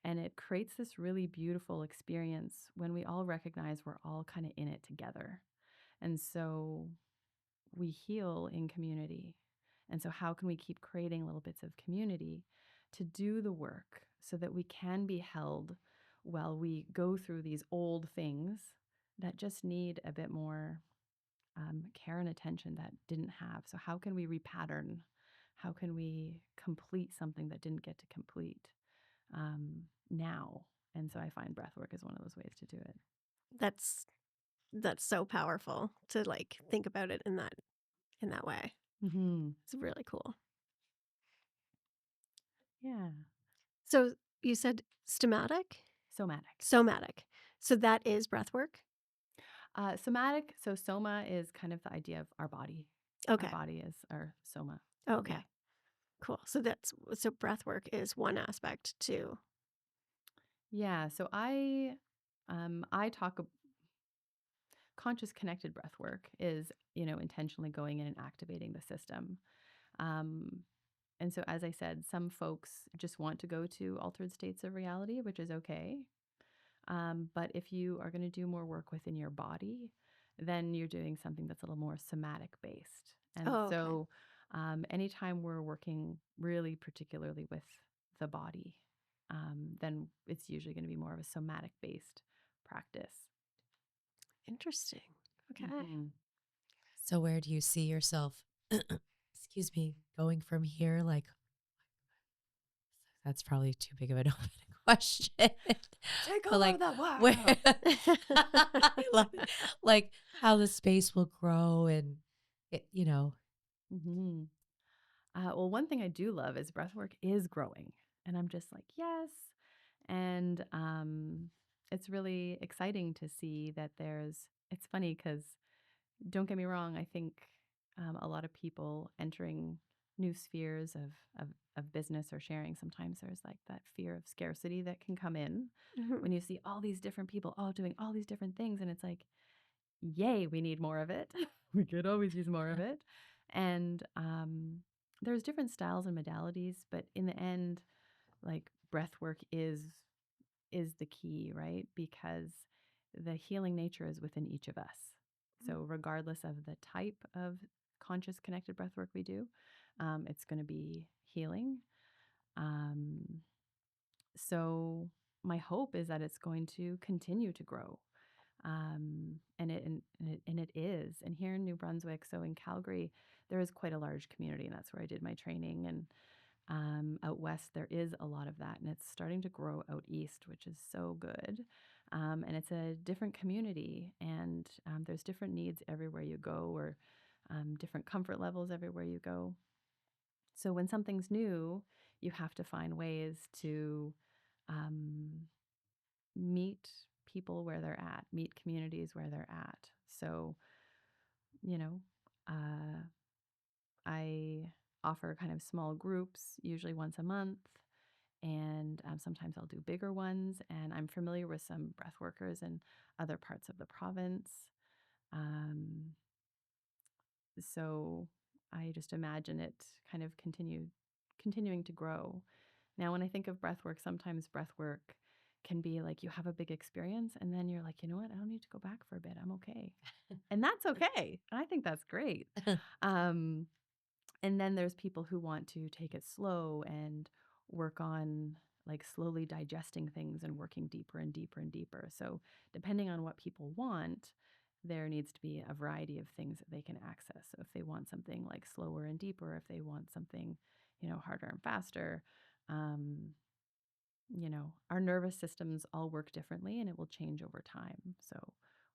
And it creates this really beautiful experience when we all recognize we're all kind of in it together. And so, we heal in community. And so, how can we keep creating little bits of community to do the work so that we can be held while we go through these old things that just need a bit more care and attention that didn't have? So, how can we repattern? How can we complete something that didn't get to complete now? And so, I find breath work is one of those ways to do it. That's that's so powerful to like think about it in that way. Mm-hmm. It's really cool. Yeah. So you said stomatic? Somatic. Somatic. So that is breath work? Somatic. So soma is kind of the idea of our body. Okay. Our body is our soma. Okay. Yeah. Cool. So breath work is one aspect too. Yeah. So I talk conscious connected breath work is, intentionally going in and activating the system. Um, and so, as I said, some folks just want to go to altered states of reality, which is okay. But if you are going to do more work within your body, then you're doing something that's a little more somatic based. And Oh, okay. so, anytime we're working really particularly with the body, then it's usually going to be more of a somatic based practice. Interesting. Okay. Mhm. So where do you see yourself, excuse me, going from here? Like, that's probably too big of an open question. Take But over like, the where, world. I love it. Like how the space will grow and it. Hmm. Well, one thing I do love is breathwork is growing, and I'm just like, yes. And it's really exciting to see that it's funny because don't get me wrong, I think a lot of people entering new spheres of business or sharing, sometimes there's like that fear of scarcity that can come in Mhm. when you see all these different people all doing all these different things. And it's like, yay, we need more of it. We could always use more of it. And there's different styles and modalities, but in the end, like breath work is the key, right? Because the healing nature is within each of us. So regardless of the type of conscious connected breath work we do, it's going to be healing. Um, so my hope is that it's going to continue to grow. And it is. And here in New Brunswick, so in Calgary, there is quite a large community, and that's where I did my training. And out west, there is a lot of that, and it's starting to grow out east, which is so good. And it's a different community, and there's different needs everywhere you go, or different comfort levels everywhere you go. So when something's new, you have to find ways to um, meet people where they're at, meet communities where they're at. So, you know, uh, I offer kind of small groups, usually once a month. And sometimes I'll do bigger ones. And I'm familiar with some breath workers in other parts of the province. So I just imagine it kind of continuing to grow. Now, when I think of breath work, sometimes breath work can be like you have a big experience and then you're like, you know what? I don't need to go back for a bit. I'm okay. And that's okay. I think that's great. Um, and then there's people who want to take it slow and work on like slowly digesting things and working deeper and deeper and deeper. So, depending on what people want, there needs to be a variety of things that they can access. So, if they want something like slower and deeper, if they want something, harder and faster, um, our nervous systems all work differently and it will change over time. So,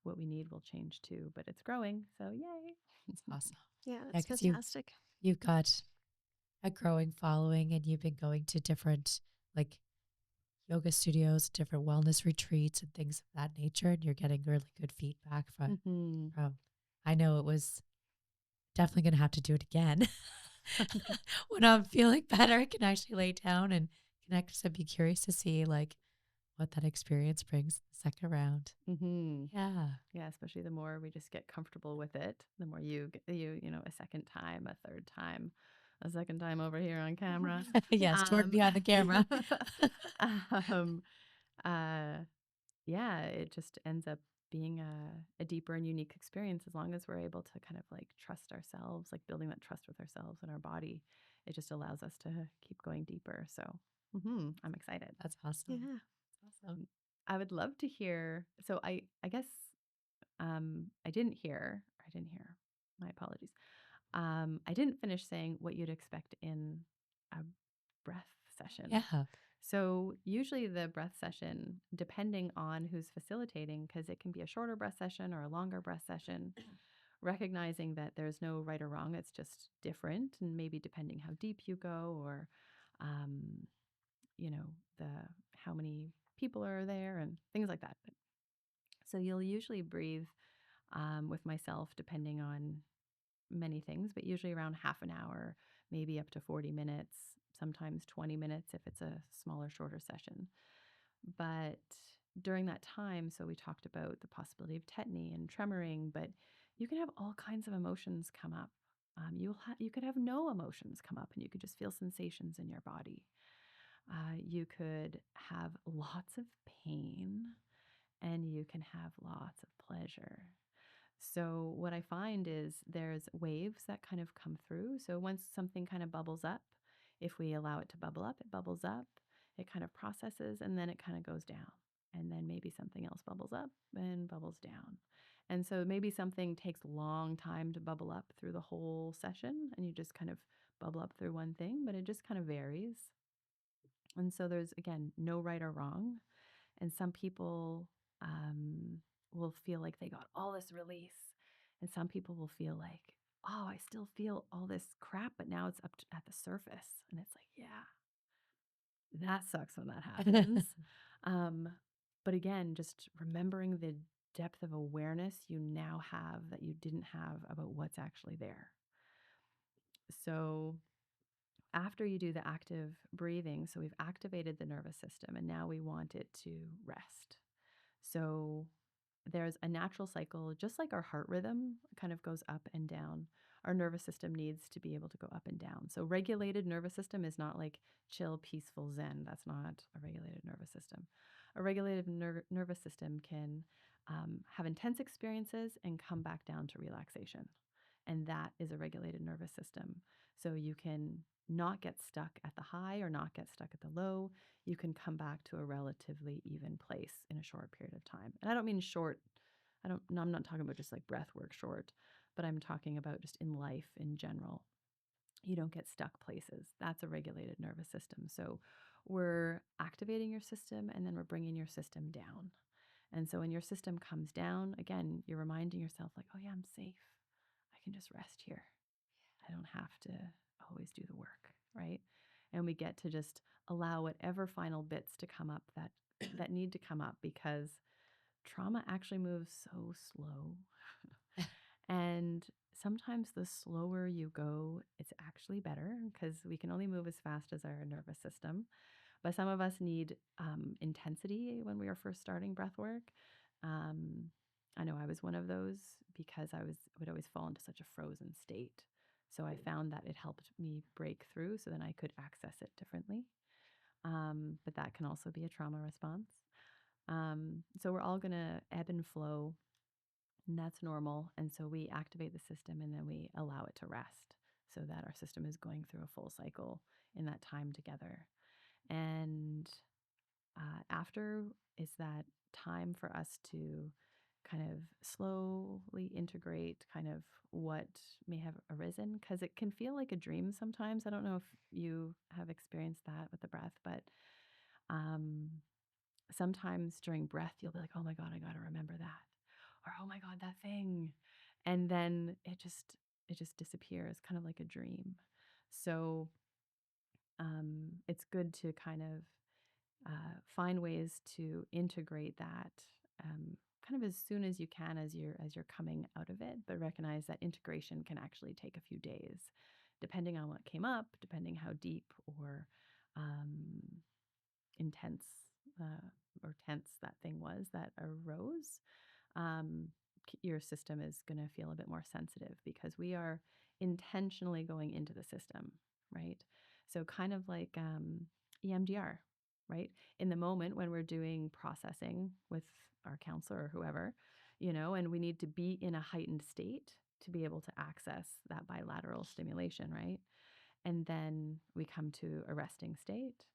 what we need will change too, but it's growing. So, yay. It's awesome. Yeah, Yeah, that's because fantastic. you've got a growing following and you've been going to different like yoga studios, different wellness retreats and things of that nature. And you're getting really good feedback Hmm. from I know it was definitely going to have to do it again. When I'm feeling better, I can actually lay down and connect. So I'd be curious to see like what that experience brings the second round. Hmm. Yeah. Yeah, especially the more we just get comfortable with it, the more you get a second time, a third time, a second time over here on camera. Yes, toward Um, me on the camera. um, uh, yeah, it just ends up being a deeper and unique experience as long as we're able to kind of like trust ourselves, like building that trust with ourselves and our body. It just allows us to keep going deeper. So I'm excited. That's awesome. Yeah. That's awesome. I would love to hear. So I guess I didn't hear. I didn't hear. My apologies. I didn't finish saying what you'd expect in a breath session. Yeah. So usually the breath session, depending on who's facilitating, because it can be a shorter breath session or a longer breath session, recognizing that there's no right or wrong. It's just different, and maybe depending how deep you go or, um, the how many people are there and things like that. So you'll usually breathe with myself, depending on many things, but usually around half an hour, maybe up to 40 minutes, sometimes 20 minutes if it's a smaller, shorter session. But during that time, so we talked about the possibility of tetany and tremoring, but you can have all kinds of emotions come up. You could have no emotions come up and you could just feel sensations in your body. You could have lots of pain and you can have lots of pleasure. So, what I find is there's waves that kind of come through. So, once something kind of bubbles up, if we allow it to bubble up, it bubbles up, it kind of processes, and then it kind of goes down. And then maybe something else bubbles up and bubbles down. And so, maybe something takes a long time to bubble up through the whole session, and you just kind of bubble up through one thing, but it just kind of varies. And so, there's again no right or wrong. And some people will feel like they got all this release. And some people will feel like, oh, I still feel all this crap, but now it's up at the surface. And it's like, yeah, that sucks when that happens. um, but again, just remembering the depth of awareness you now have that you didn't have about what's actually there. So after you do the active breathing, so we've activated the nervous system and now we want it to rest. So there's a natural cycle, just like our heart rhythm kind of goes up and down. Our nervous system needs to be able to go up and down. So regulated nervous system is not like chill, peaceful Zen. That's not a regulated nervous system. A regulated nervous system can have intense experiences and come back down to relaxation. And that is a regulated nervous system. So you can not get stuck at the high or not get stuck at the low. You can come back to a relatively even place in a short period of time. And I don't mean short. I'm not talking about just like breath work short, but I'm talking about just in life in general. You don't get stuck places. That's a regulated nervous system. So we're activating your system and then we're bringing your system down. And so when your system comes down, again, you're reminding yourself, like, oh, yeah, I'm safe. I can just rest here. I don't have to always do the work, right? And we get to just allow whatever final bits to come up that need to come up because trauma actually moves so slow. And sometimes the slower you go, it's actually better because we can only move as fast as our nervous system. But some of us need intensity when we are first starting breath work. I know I was one of those because would always fall into such a frozen state. So I found that it helped me break through so then I could access it differently. But that can also be a trauma response. So we're all going to ebb and flow, and that's normal. And so we activate the system and then we allow it to rest so that our system is going through a full cycle in that time together. And after is that time for us to kind of slowly integrate kind of what may have arisen, because it can feel like a dream sometimes. I don't know if you have experienced that with the breath, but um, sometimes during breath, you'll be like, oh my God, I got to remember that. Or, oh my God, that thing. And then it just disappears, kind of like a dream. So it's good to kind of find ways to integrate that kind of as soon as you can as you're coming out of it, but recognize that integration can actually take a few days, depending on what came up, depending how deep or intense or tense that thing was that arose. um, your system is going to feel a bit more sensitive because we are intentionally going into the system, right? So, kind of like EMDR, right? In the moment when we're doing processing with our counselor or whoever, and we need to be in a heightened state to be able to access that bilateral stimulation, right? And then we come to a resting state.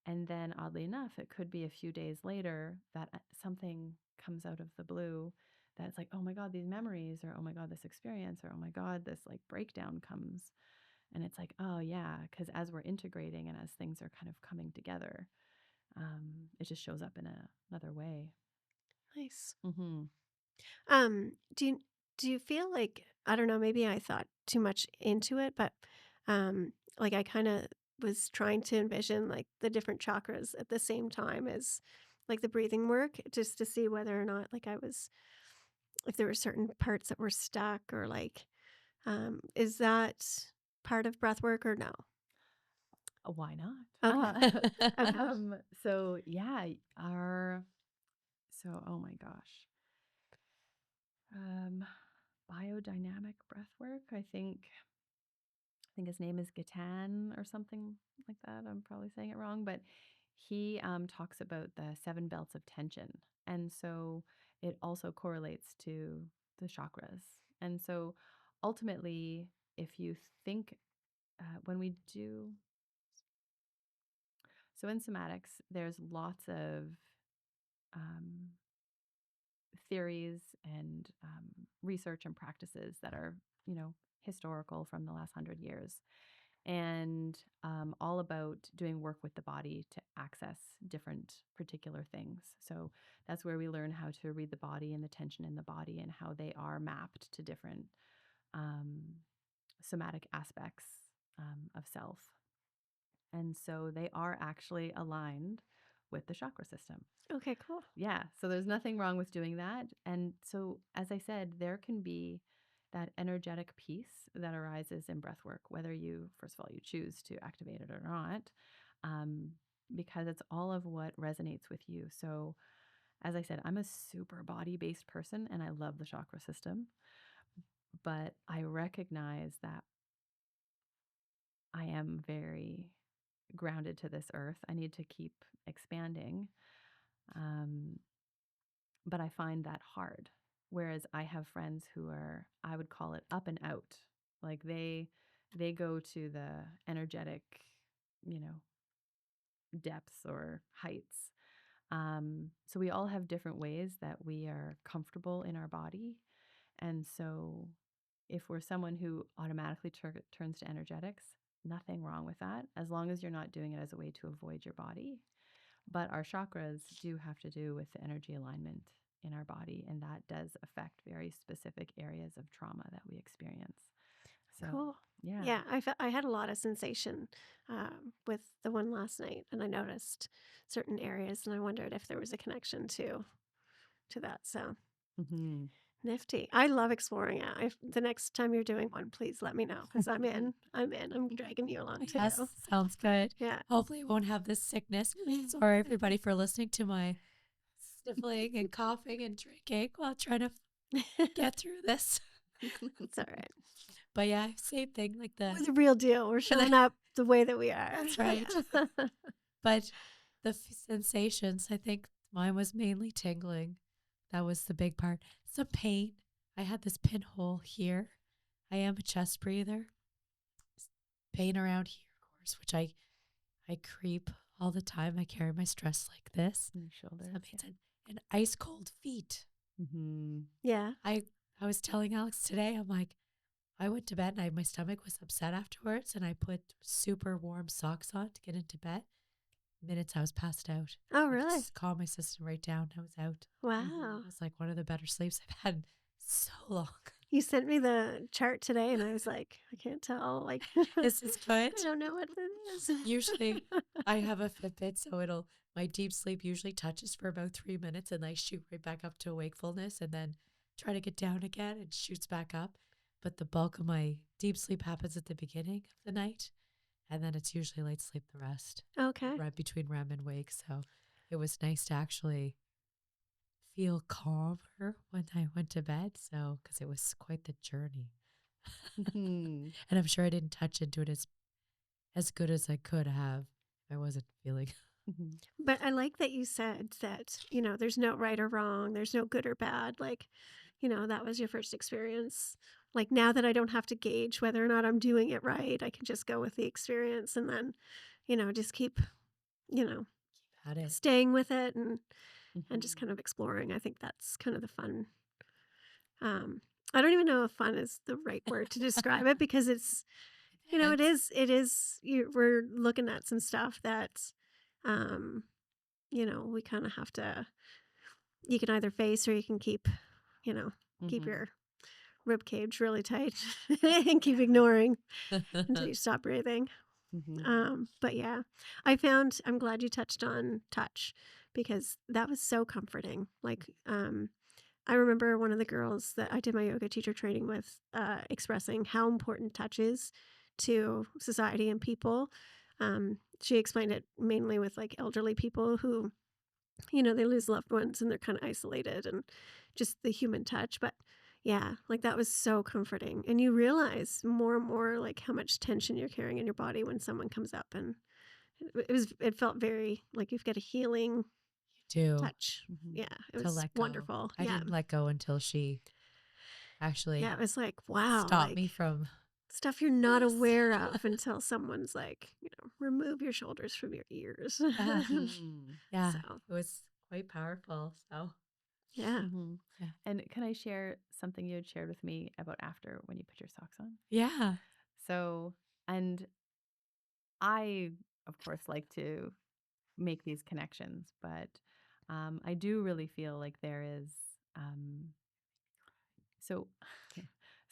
And then, oddly enough, it could be a few days later that something comes out of the blue that's like, oh my God, these memories, or oh my God, this experience, or oh my God, this like breakdown comes. And it's like, oh yeah, because as we're integrating and as things are kind of coming together, it just shows up in another way. Nice. Mm-hmm. Do you feel like, I don't know, maybe I thought too much into it, but like I kind of was trying to envision like the different chakras at the same time as like the breathing work, just to see whether or not like I was, if there were certain parts that were stuck, or like is that part of breath work or no? Why not? Okay. Okay. So yeah, oh my gosh. Um, biodynamic breath work. I think his name is Gatan or something like that. I'm probably saying it wrong, but he talks about the 7 belts of tension. And so it also correlates to the chakras. And so ultimately, if you think when we do, so in somatics, there's lots of um, theories and research and practices that are, historical from the last 100 years, and all about doing work with the body to access different particular things. So that's where we learn how to read the body and the tension in the body and how they are mapped to different um, somatic aspects of self. And so they are actually aligned with the chakra system. Okay, cool. Yeah, so there's nothing wrong with doing that. And so, as I said, there can be that energetic piece that arises in breath work, whether you, first of all, you choose to activate it or not, um, because it's all of what resonates with you. So, as I said, I'm a super body based person and I love the chakra system, but I recognize that I am very grounded to this earth. I need to keep expanding. Um, but I find that hard. Whereas I have friends who are, I would call it up and out. Like they go to the energetic, you know, depths or heights. So we all have different ways that we are comfortable in our body. And so if we're someone who automatically turns to energetics, nothing wrong with that, as long as you're not doing it as a way to avoid your body. But our chakras do have to do with the energy alignment in our body, and that does affect very specific areas of trauma that we experience. So, Cool. yeah. Yeah, I had a lot of sensation with the one last night, and I noticed certain areas, and I wondered if there was a connection to that. So Mm-hmm. Nifty. I love exploring it. The next time you're doing one, please let me know because I'm in. I'm in. I'm dragging you along too. Yes, sounds good. Yeah. Hopefully, I won't have this sickness. Sorry, everybody, for listening to my sniffling and coughing and drinking while trying to get through this. It's all right. But yeah, same thing. Like We're the real deal. We're showing up the way that we are. That's right. But the sensations, I think mine was mainly tingling. That was the big part. Some pain. I had this pinhole here. I am a chest breather. Pain around here, of course, which I creep all the time. I carry my stress like this. Your shoulders. And ice cold feet. Mm-hmm. Yeah. I was telling Alex today, I'm like, I went to bed and my stomach was upset afterwards, and I put super warm socks on to get into bed. Minutes I was passed out. Oh, I really? just calmed my system right down. I was out. Wow. It was like one of the better sleeps I've had in so long. You sent me the chart today, and I was like, I can't tell. Like, This is good. I don't know what this is. Usually I have a Fitbit, so my deep sleep usually touches for about 3 minutes and I shoot right back up to wakefulness and then try to get down again and shoots back up. But the bulk of my deep sleep happens at the beginning of the night, and then it's usually light sleep the rest. Okay. Right between REM and wake. So it was nice to actually feel calmer when I went to bed. So, because it was quite the journey. And I'm sure I didn't touch into it as good as I could have if I wasn't feeling. But I like that you said that, there's no right or wrong. There's no good or bad. Like, that was your first experience. Like, now that I don't have to gauge whether or not I'm doing it right, I can just go with the experience and then, just keep, Had it. staying with it and just kind of exploring. I think that's kind of the fun. I don't even know if fun is the right word to describe it because it's, it is, we're looking at some stuff that, we kind of have to, you can either face or you can keep, keep your rib cage really tight and keep ignoring until you stop breathing. But yeah, I'm glad you touched on touch because that was so comforting. Like, I remember one of the girls that I did my yoga teacher training with expressing how important touch is to society and people. She explained it mainly with like elderly people who, they lose loved ones and they're kind of isolated and just the human touch. But yeah, like that was so comforting. And you realize more and more like how much tension you're carrying in your body when someone comes up, and it felt very like you've got a healing touch. Yeah, it was wonderful. I didn't let go until she actually it was like, wow, stopped me from stuff you're not aware of until someone's like, remove your shoulders from your ears. Yeah, So. it was quite powerful. So yeah. Yeah. And can I share something you had shared with me about after when you put your socks on? yeah. So, and I, of course, like to make these connections, but I do really feel like there is.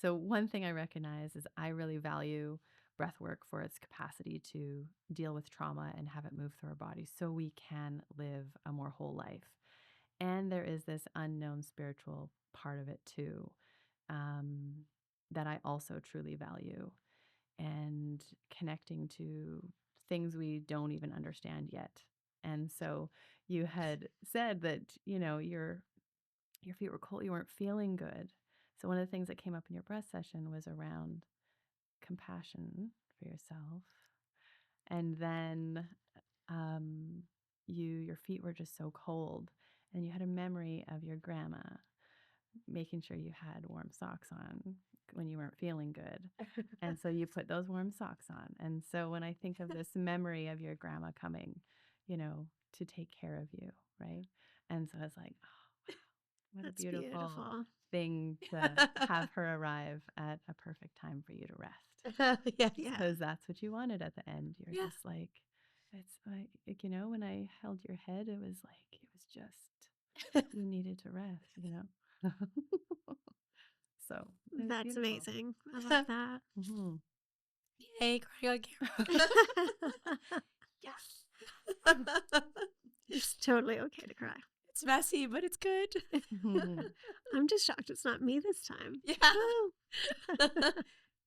So one thing I recognize is I really value breath work for its capacity to deal with trauma and have it move through our body so we can live a more whole life. And there is this unknown spiritual part of it too, that I also truly value, and connecting to things we don't even understand yet. And so you had said that, your feet were cold, you weren't feeling good. So one of the things that came up in your breath session was around compassion for yourself. And then your feet were just so cold, and you had a memory of your grandma making sure you had warm socks on when you weren't feeling good. And so you put those warm socks on. And so when I think of this memory of your grandma coming, to take care of you, right? And so I was like, oh, wow, what That's a beautiful thing to have her arrive at a perfect time for you to rest. Yes. Because that's what you wanted at the end. You're just like, it's like, when I held your head, it was just, you needed to rest. So That's beautiful. amazing. I love that. Yay, crying on camera. Yes. It's totally okay to cry. It's messy, but it's good. I'm just shocked it's not me this time. Yeah. Woo.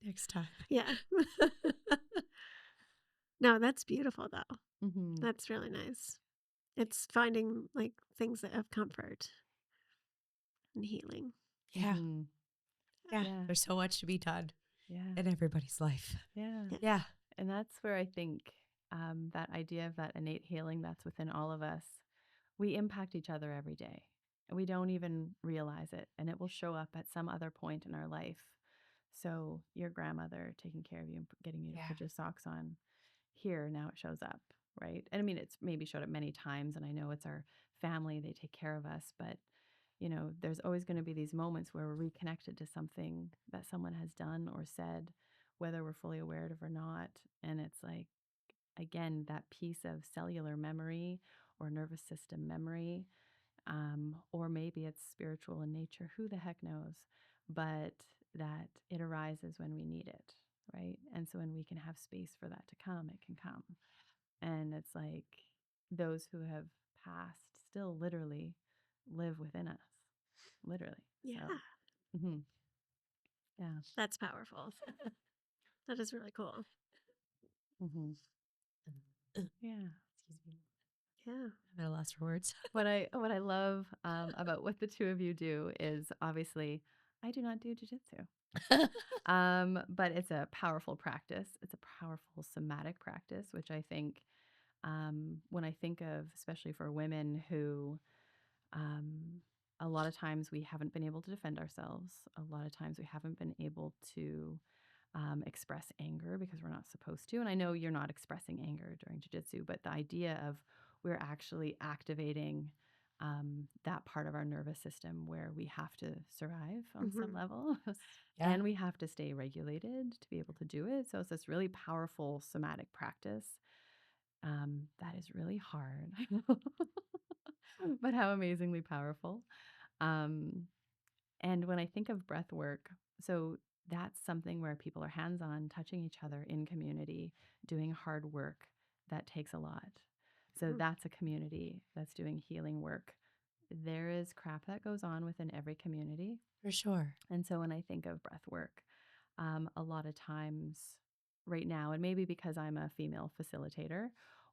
Next time. Yeah. No, that's beautiful though. Mhm. That's really nice. It's finding like things that have comfort and healing. Yeah. Mhm. Yeah. Yeah. There's so much to be done Yeah. in everybody's life. Yeah. Yeah. Yeah. And that's where I think that idea of that innate healing that's within all of us, we impact each other every day. And we don't even realize it. And it will show up at some other point in our life. So your grandmother taking care of you and getting you to Yeah. put your socks on, here now it shows up, right? And I mean, it's maybe showed up many times. And I know it's our family, they take care of us. But, there's always going to be these moments where we're reconnected to something that someone has done or said, whether we're fully aware of it or not. And it's like, again, that piece of cellular memory or nervous system memory, or maybe it's spiritual in nature, who the heck knows, but that it arises when we need it, right? And so when we can have space for that to come, it can come. And it's like those who have passed still literally live within us, literally. Yeah. So, yeah. That's powerful. That is really cool. Mm-hmm. Yeah. Excuse me. Yeah. I'm at a loss for words. What I love about what the two of you do is obviously I do not do jujitsu, but it's a powerful practice. It's a powerful somatic practice, which I think when I think of, especially for women who a lot of times we haven't been able to defend ourselves. A lot of times we haven't been able to express anger because we're not supposed to. And I know you're not expressing anger during jiu-jitsu, but the idea of we're actually activating that part of our nervous system where we have to survive on some level Yeah. and we have to stay regulated to be able to do it. So it's this really powerful somatic practice that is really hard, but how amazingly powerful. And when I think of breath work, so that's something where people are hands on, touching each other in community, doing hard work that takes a lot. So that's a community that's doing healing work. There is crap that goes on within every community. For sure. And so when I think of breath work, a lot of times right now, and maybe because I'm a female facilitator,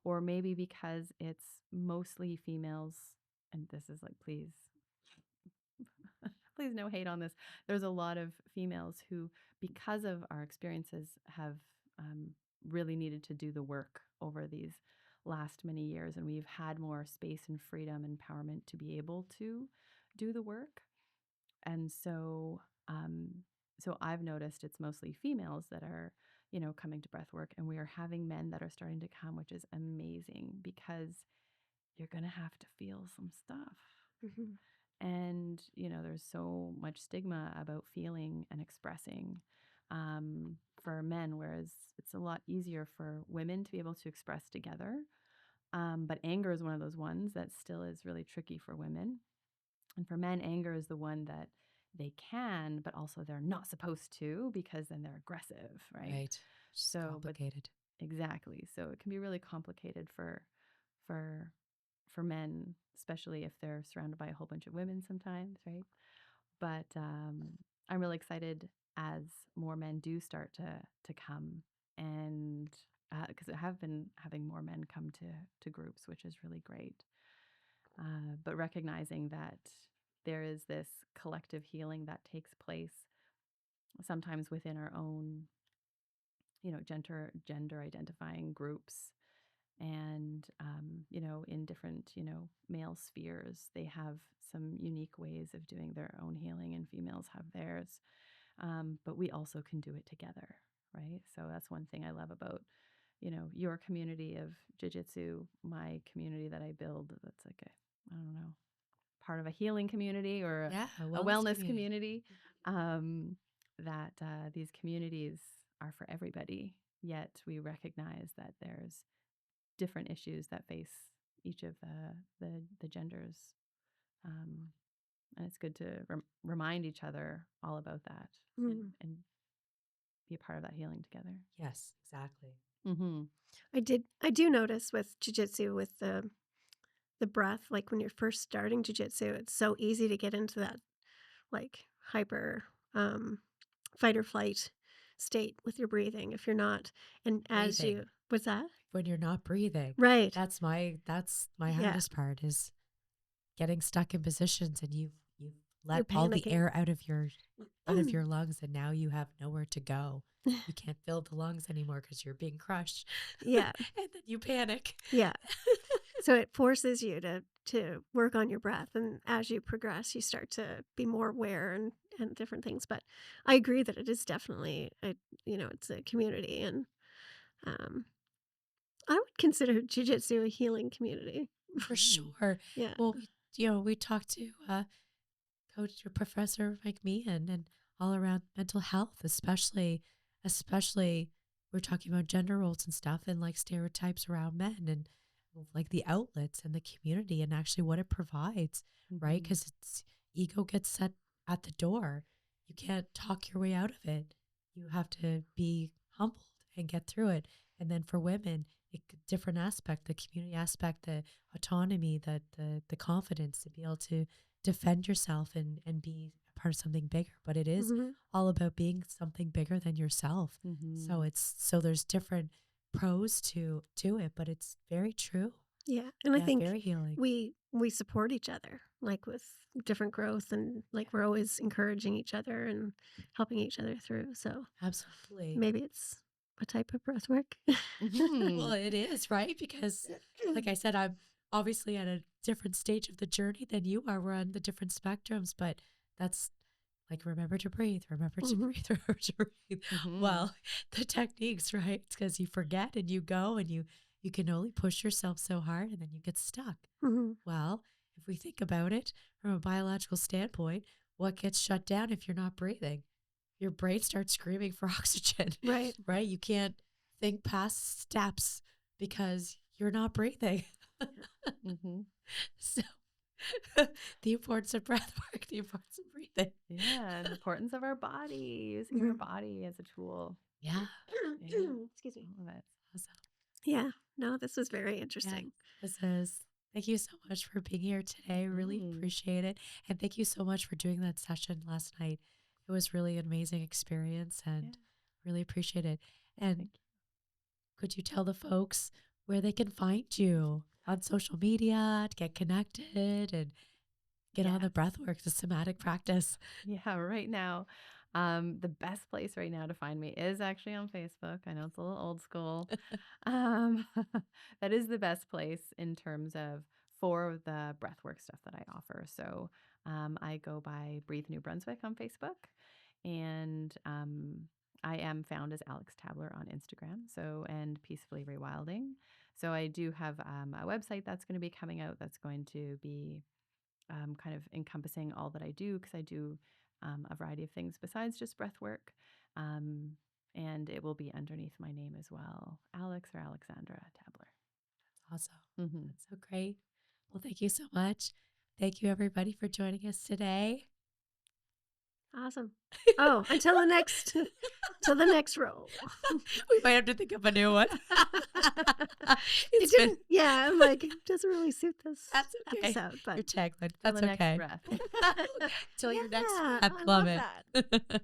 or maybe because it's mostly females, and this is like, please no hate on this. There's a lot of females who, because of our experiences, have really needed to do the work over these last many years. And we've had more space and freedom and empowerment to be able to do the work. And so, so I've noticed it's mostly females that are, coming to breath work, and we are having men that are starting to come, which is amazing because you're going to have to feel some stuff. And, there's so much stigma about feeling and expressing for men, whereas it's a lot easier for women to be able to express together. But anger is one of those ones that still is really tricky for women. And for men, anger is the one that they can, but also they're not supposed to because then they're aggressive, right? Right. It's complicated. Exactly. So it can be really complicated for men, especially if they're surrounded by a whole bunch of women sometimes, right? But I'm really excited as more men do start to come, and because I have been having more men come to groups, which is really great. But recognizing that there is this collective healing that takes place sometimes within our own, gender identifying groups, and in different male spheres they have some unique ways of doing their own healing and females have theirs, but we also can do it together, right? So that's one thing I love about your community of jiu-jitsu, my community that I build, that's like I don't know, part of a healing community or a wellness community, that these communities are for everybody, yet we recognize that there's different issues that face each of the genders, and it's good to remind each other all about that, and be a part of that healing together. Yes, exactly. Mm-hmm. I do notice with jiu-jitsu with the the breath, like when you're first starting jujitsu, it's so easy to get into that like hyper fight or flight state with your breathing if you're not. And as Breathing. you, what's that? When you're not breathing. Right. That's my Yeah. hardest part, is getting stuck in positions and you've You're let all the panicking. air out of your lungs, and now you have nowhere to go. You can't fill the lungs anymore because you're being crushed. Yeah. And then you panic. Yeah. So it forces you to work on your breath, and as you progress, you start to be more aware and different things. But I agree that it is definitely it's a community, and um, I would consider jujitsu a healing community. For sure. Yeah. Well, we talked to coach or professor like me, and all around mental health, especially we're talking about gender roles and stuff, and like stereotypes around men, and like the outlets and the community and actually what it provides, right? Mhm. Because it's ego gets set at the door. You can't talk your way out of it. You have to be humbled and get through it. And then for women, different aspect, the community aspect, the autonomy, the confidence to be able to defend yourself and be a part of something bigger. But it is Mhm. all about being something bigger than yourself. Mhm. So there's different pros to it, but it's very true. Yeah, and I Yeah, think very healing. we support each other, like with different growth, and like we're always encouraging each other and helping each other through. So Absolutely. maybe it's a type of breath work. Well, Mhm. it is, right? Because like I said, I'm obviously at a different stage of the journey than you are. We're on the different spectrums, but that's like, remember to breathe, remember to Mhm. breathe, remember to breathe. Mhm. Well, the techniques, right? It's because you forget and you go and you can only push yourself so hard and then you get stuck. Mhm. Well, if we think about it from a biological standpoint, what gets shut down if you're not breathing? Your brain starts screaming for oxygen, Right. right? You can't think past steps because you're not breathing. Mhm. So the importance of breath work, the importance of breathing. Yeah, the importance of our body, using our Mhm. body as a tool. Yeah. Yeah, Excuse me. all of it. Awesome. Yeah. No, this was very Yeah. interesting. This is, thank you so much for being here today. Really Mhm. appreciate it. And thank you so much for doing that session last night. It was really an amazing experience and Yeah, really appreciate it. And thank could you tell the folks where they can find you on social media to get connected and get on the Yes. breath work, the somatic practice? Yeah, right now, the best place right now to find me is actually on Facebook. I know it's a little old school. Um, that is the best place in terms of for the breathwork stuff that I offer. So I go by Breathe New Brunswick on Facebook, and I am found as Alex Tabler on Instagram. So and Peacefully Rewilding. So I do have a website that's going to be coming out. That's going to be kind of encompassing all that I do, because I do a variety of things besides just breath work. Um, and it will be underneath my name as well, Alex or Alexandra Tabler. Awesome. Mm-hmm. That's so great. Well, thank you so much. Thank you, everybody, for joining us today. Awesome. Oh, until the next roll. We might have to think of a new one. It It's been, didn't. Yeah, I'm like, it doesn't really suit this that's okay. episode, but Your tagline. Till That's the next okay. breath. Till your next yeah, breath. I Love love it.